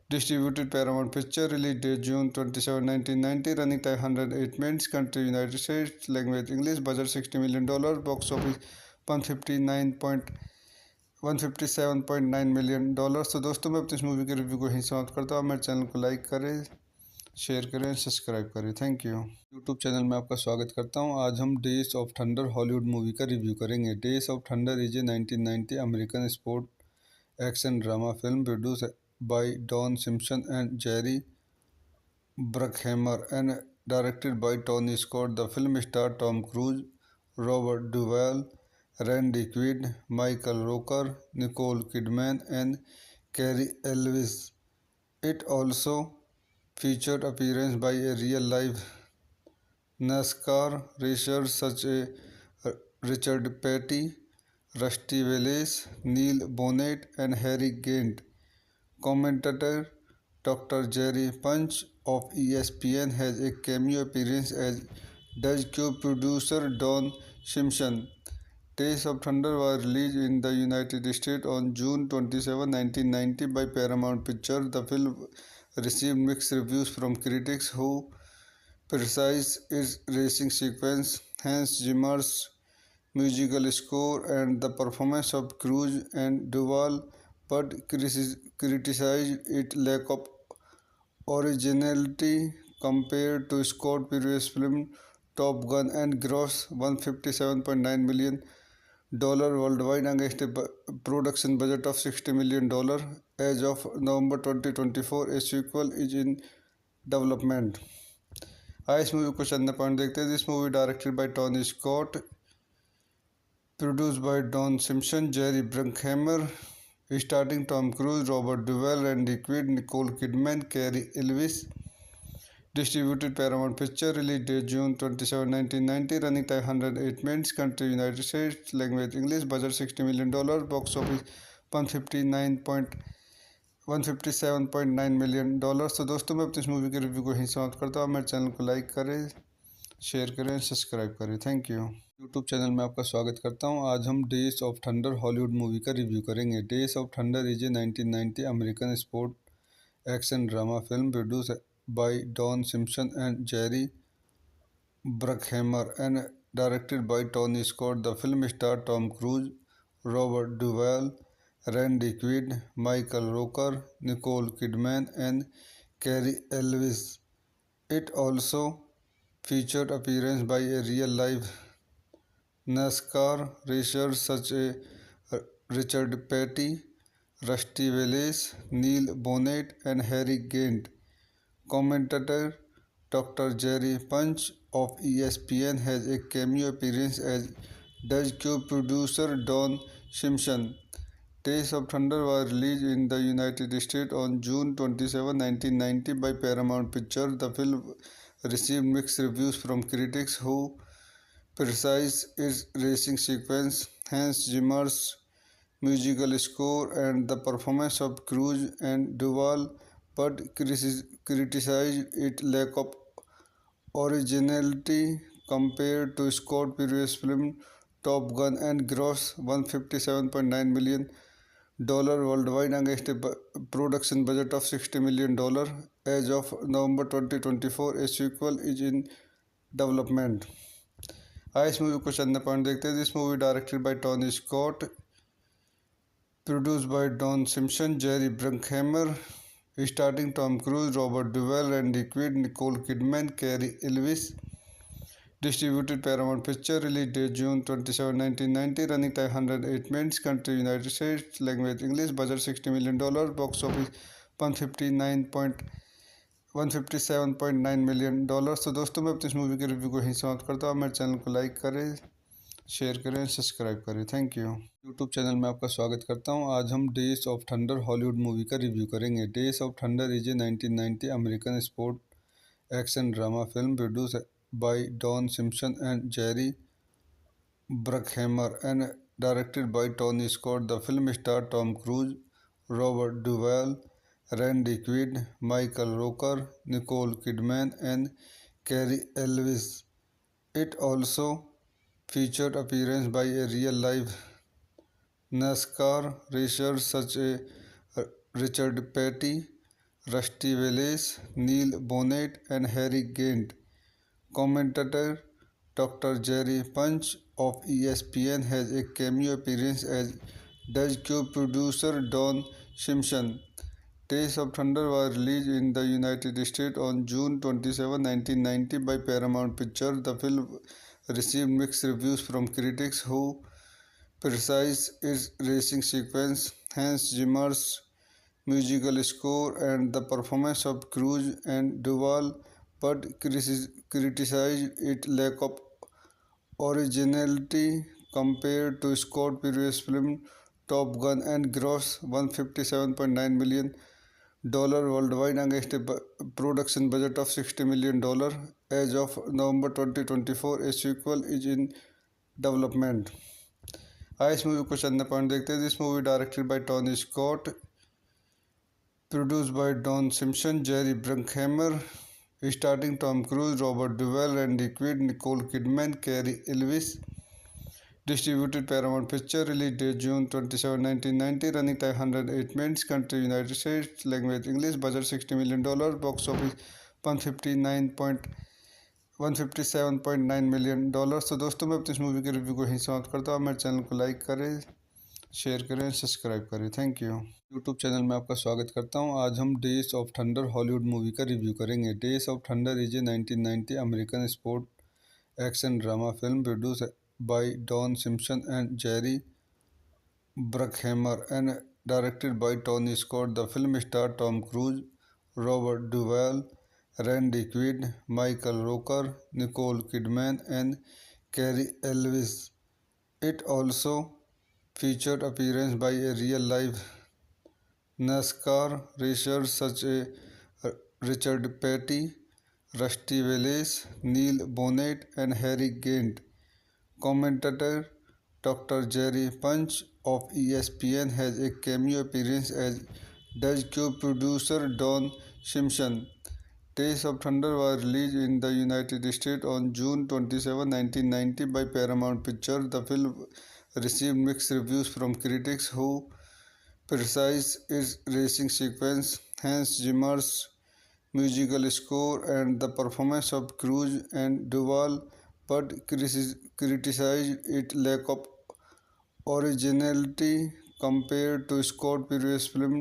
Distributed Paramount Pictures. Release date June 27, 1990. Running time 108 minutes. Country United States. Language English. Budget $60 million. Box office 157.9 million dollars. तो दोस्तों मैं अपनी इस movie के review को यहीं समाप्त करता हूँ. मेरे चैनल को लाइक करें, शेयर करें, सब्सक्राइब करें. Thank you. यूट्यूब चैनल में आपका स्वागत करता हूं. आज हम days of thunder Hollywood movie का रिव्यू करेंगे. Days of thunder is a 1990 American sport action drama film produce by Don Simpson and Jerry Bruckheimer and directed by Tony Scott. The film star Tom Cruise, Robert Duvall, Randy Quaid, Michael Rooker, Nicole Kidman and Cary Elwes. It also featured appearance by a real-life NASCAR racers such as Richard Petty, Rusty Wallace, Neil Bonnet, and Harry Gant. Commentator Dr. Jerry Punch of ESPN has a cameo appearance as Dutch co-producer Don Simpson. Days of Thunder was released in the United States on June 27, 1990 by Paramount Pictures. The film received mixed reviews from critics who criticized its racing sequence, Hans Zimmer's musical score, and the performance of Cruise and Duvall, but criticized its lack of originality compared to Scott's previous film Top Gun and grossed $157.9 million worldwide against a production budget of $60 million. As of November 2024, a sequel is in development. आइए इस movie को चंद point देखते हैं. This movie directed by Tony Scott, produced by Don Simpson, Jerry Bruckheimer, starring Tom Cruise, Robert Duvall, Randy Quaid, Nicole Kidman, Cary Elwes. Distributed Paramount Pictures. Release date June 27, 1990. Running time 108 minutes. Country United States. Language English. Budget $60 million. Box office 157.9 million dollars. तो दोस्तों मैं अपनी इस movie के review को यहीं समाप्त करता हूँ. मेरे चैनल को लाइक करें, शेयर करें, सब्सक्राइब करें. Thank you. यूट्यूब चैनल में आपका स्वागत करता हूँ. आज हम days of thunder Hollywood movie का रिव्यू करेंगे. Days of thunder is a 1990 American sport action drama film produce by Don Simpson and Jerry Bruckheimer and directed by Tony Scott. The film starred Tom Cruise, Robert Duvall, Randy Quaid, Michael Rooker, Nicole Kidman, and Cary Elwes. It also featured appearance by a real-life NASCAR racers such as Richard Petty, Rusty Wallace, Neil Bonnet, and Harry Gant. Commentator Dr. Jerry Punch of ESPN has a cameo appearance as Dutch co-producer Don Simpson. Days of Thunder was released in the United States on June 27, 1990 by Paramount Pictures. The film received mixed reviews from critics who criticized its racing sequence, Hans Zimmer's musical score, and the performance of Cruise and Duvall, but criticized its lack of originality compared to Scott's previous film Top Gun and grossed $157.9 million worldwide against a production budget of $60 million. As of November 2024, a sequel is in development. आइए इस movie को चंद point देखते हैं। This movie directed by Tony Scott, produced by Don Simpson, Jerry Bruckheimer, starring Tom Cruise, Robert Duvall, Randy Quaid, Nicole Kidman, Cary Elwes. Distributed Paramount Picture, release date June 27, 1990, running time 108 minutes, country United States, language English, budget $60 million, box office 157.9 million dollar. तो दोस्तों मैं अपनी इस movie के review को यहीं समाप्त करता हूँ। मेरे चैनल को लाइक करें, शेयर करें, सब्सक्राइब करें। Thank you. यूट्यूब चैनल में आपका स्वागत करता हूं। आज हम days of thunder Hollywood movie का रिव्यू करेंगे। Days of thunder is a 1990 American sport action drama film produce by Don Simpson and Jerry Bruckheimer and directed by Tony Scott. The film star Tom Cruise, Robert Duvall, Randy Quaid, Michael Rooker, Nicole Kidman and Cary Elwes. It also featured appearance by a real-life NASCAR racers such as Richard Petty, Rusty Wallace, Neil Bonnet, and Harry Gant. Commentator Dr. Jerry Punch of ESPN has a cameo appearance as Does Cube producer Don Simpson. Days of Thunder was released in the United States on June 27, 1990 by Paramount Pictures. The film received mixed reviews from critics who criticized its racing sequence, Hans Zimmer's musical score, and the performance of Cruise and Duvall, but criticized its lack of originality compared to Scott's previous film Top Gun and grossed $157.9 million worldwide against a production budget of $60 million. As of November 2024, a sequel is in development. आइए इस movie को चंद point देखते हैं। This movie directed by Tony Scott, produced by Don Simpson, Jerry Bruckheimer, starring Tom Cruise, Robert Duvall, Randy Quaid, Nicole Kidman, Cary Elwes. Distributed Paramount Picture, release date June 27, 1990, running time 108 minutes, country United States, language English, budget $60 million, box office 157.9 million dollar. तो दोस्तों मैं अपनी इस movie के review को यहीं समाप्त करता हूँ। मेरे चैनल को लाइक करें, शेयर करें, सब्सक्राइब करें। Thank you. यूट्यूब चैनल में आपका स्वागत करता हूँ। आज हम days of thunder Hollywood movie का रिव्यू करेंगे। Days of thunder is a 1990 American sport action drama film produce by Don Simpson and Jerry Bruckheimer and directed by Tony Scott. The film star Tom Cruise, Robert Duvall, Randy Quaid, Michael Rooker, Nicole Kidman, and Cary Elwes. It also featured appearance by a real-life NASCAR racers such as Richard Petty, Rusty Wallace, Neil Bonnet, and Harry Gant. Commentator Dr. Jerry Punch of ESPN has a cameo appearance as Does Cube producer Don Simpson. Days of Thunder was released in the United States on June 27, 1990 by Paramount Pictures. The film received mixed reviews from critics who criticized its racing sequence, Hans Zimmer's musical score, and the performance of Cruise and Duvall, but criticized its lack of originality compared to Scott's previous film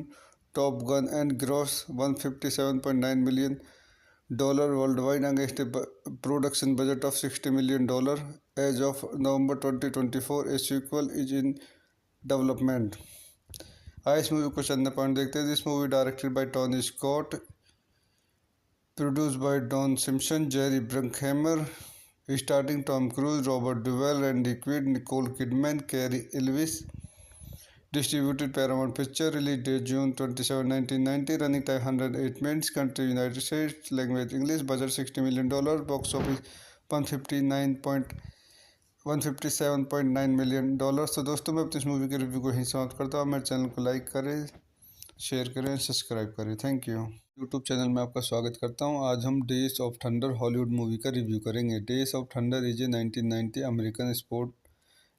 Top Gun and grossed $157.9 million worldwide against a production budget of $60 million. As of November 2024, a sequel is in development. आइए इस movie को चंद point देखते हैं। This movie directed by Tony Scott, produced by Don Simpson, Jerry Bruckheimer, starring Tom Cruise, Robert Duvall, Randy Quaid, Nicole Kidman, Cary Elwes. Distributed Paramount Picture, release date June 27, 1990, running time 108 minutes, country United States, language English, budget $60 million, box office 157.9 million dollar. तो दोस्तों मैं अपनी इस movie के review को यहीं समाप्त करता हूँ। मेरे चैनल को लाइक करें, शेयर करें, सब्सक्राइब करें। Thank you. यूट्यूब चैनल में आपका स्वागत करता हूँ। आज हम days of thunder Hollywood movie का रिव्यू करेंगे। Days of thunder is a 1990 American sport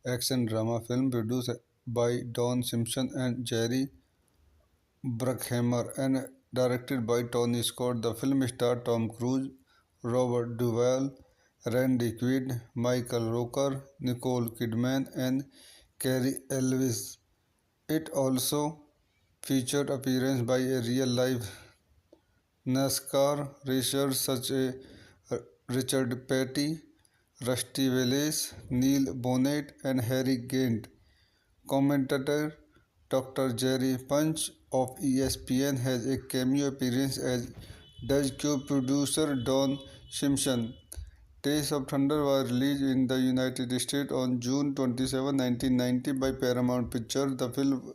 action drama film produce by Don Simpson and Jerry Bruckheimer and directed by Tony Scott. The film starred Tom Cruise, Robert Duvall, Randy Quaid, Michael Rooker, Nicole Kidman, and Cary Elwes. It also featured appearance by a real-life NASCAR racers such as Richard Petty, Rusty Wallace, Neil Bonnet, and Harry Gant. Commentator Dr. Jerry Punch of ESPN has a cameo appearance as Does co-producer Don Simpson. Days of Thunder was released in the United States on June 27, 1990 by Paramount Pictures. The film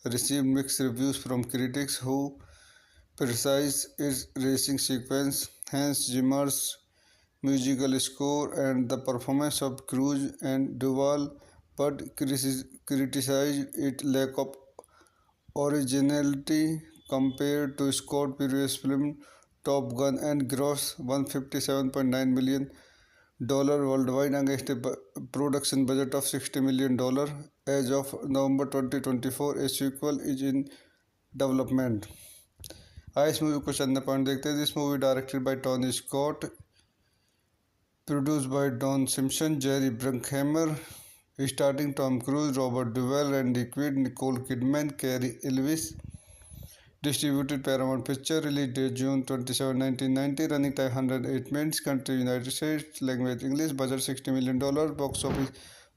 received mixed reviews from critics who criticized its racing sequence, Hans Zimmer's musical score, and the performance of Cruise and Duvall, but criticized its lack of originality compared to Scott's previous film Top Gun and grossed $157.9 million worldwide against a production budget of $60 million. As of November 2024, a sequel is in development. आइए इस movie को चंद point देखते हैं. This movie directed by Tony Scott, produced by Don Simpson, Jerry Bruckheimer, starring Tom Cruise, Robert Duvall, Randy Quaid, Nicole Kidman, Cary Elwes. Distributed Paramount Picture. Release date June 27, 1990. Running time 108 minutes. Country United States. Language English. Budget $60 million. Box office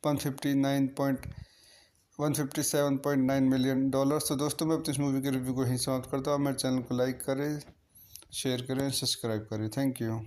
157.9 million dollars. तो दोस्तों मैं अपनी इस movie के review को यहीं समाप्त करता हूँ. मेरे चैनल को लाइक करें, शेयर करें, सब्सक्राइब करें. Thank you.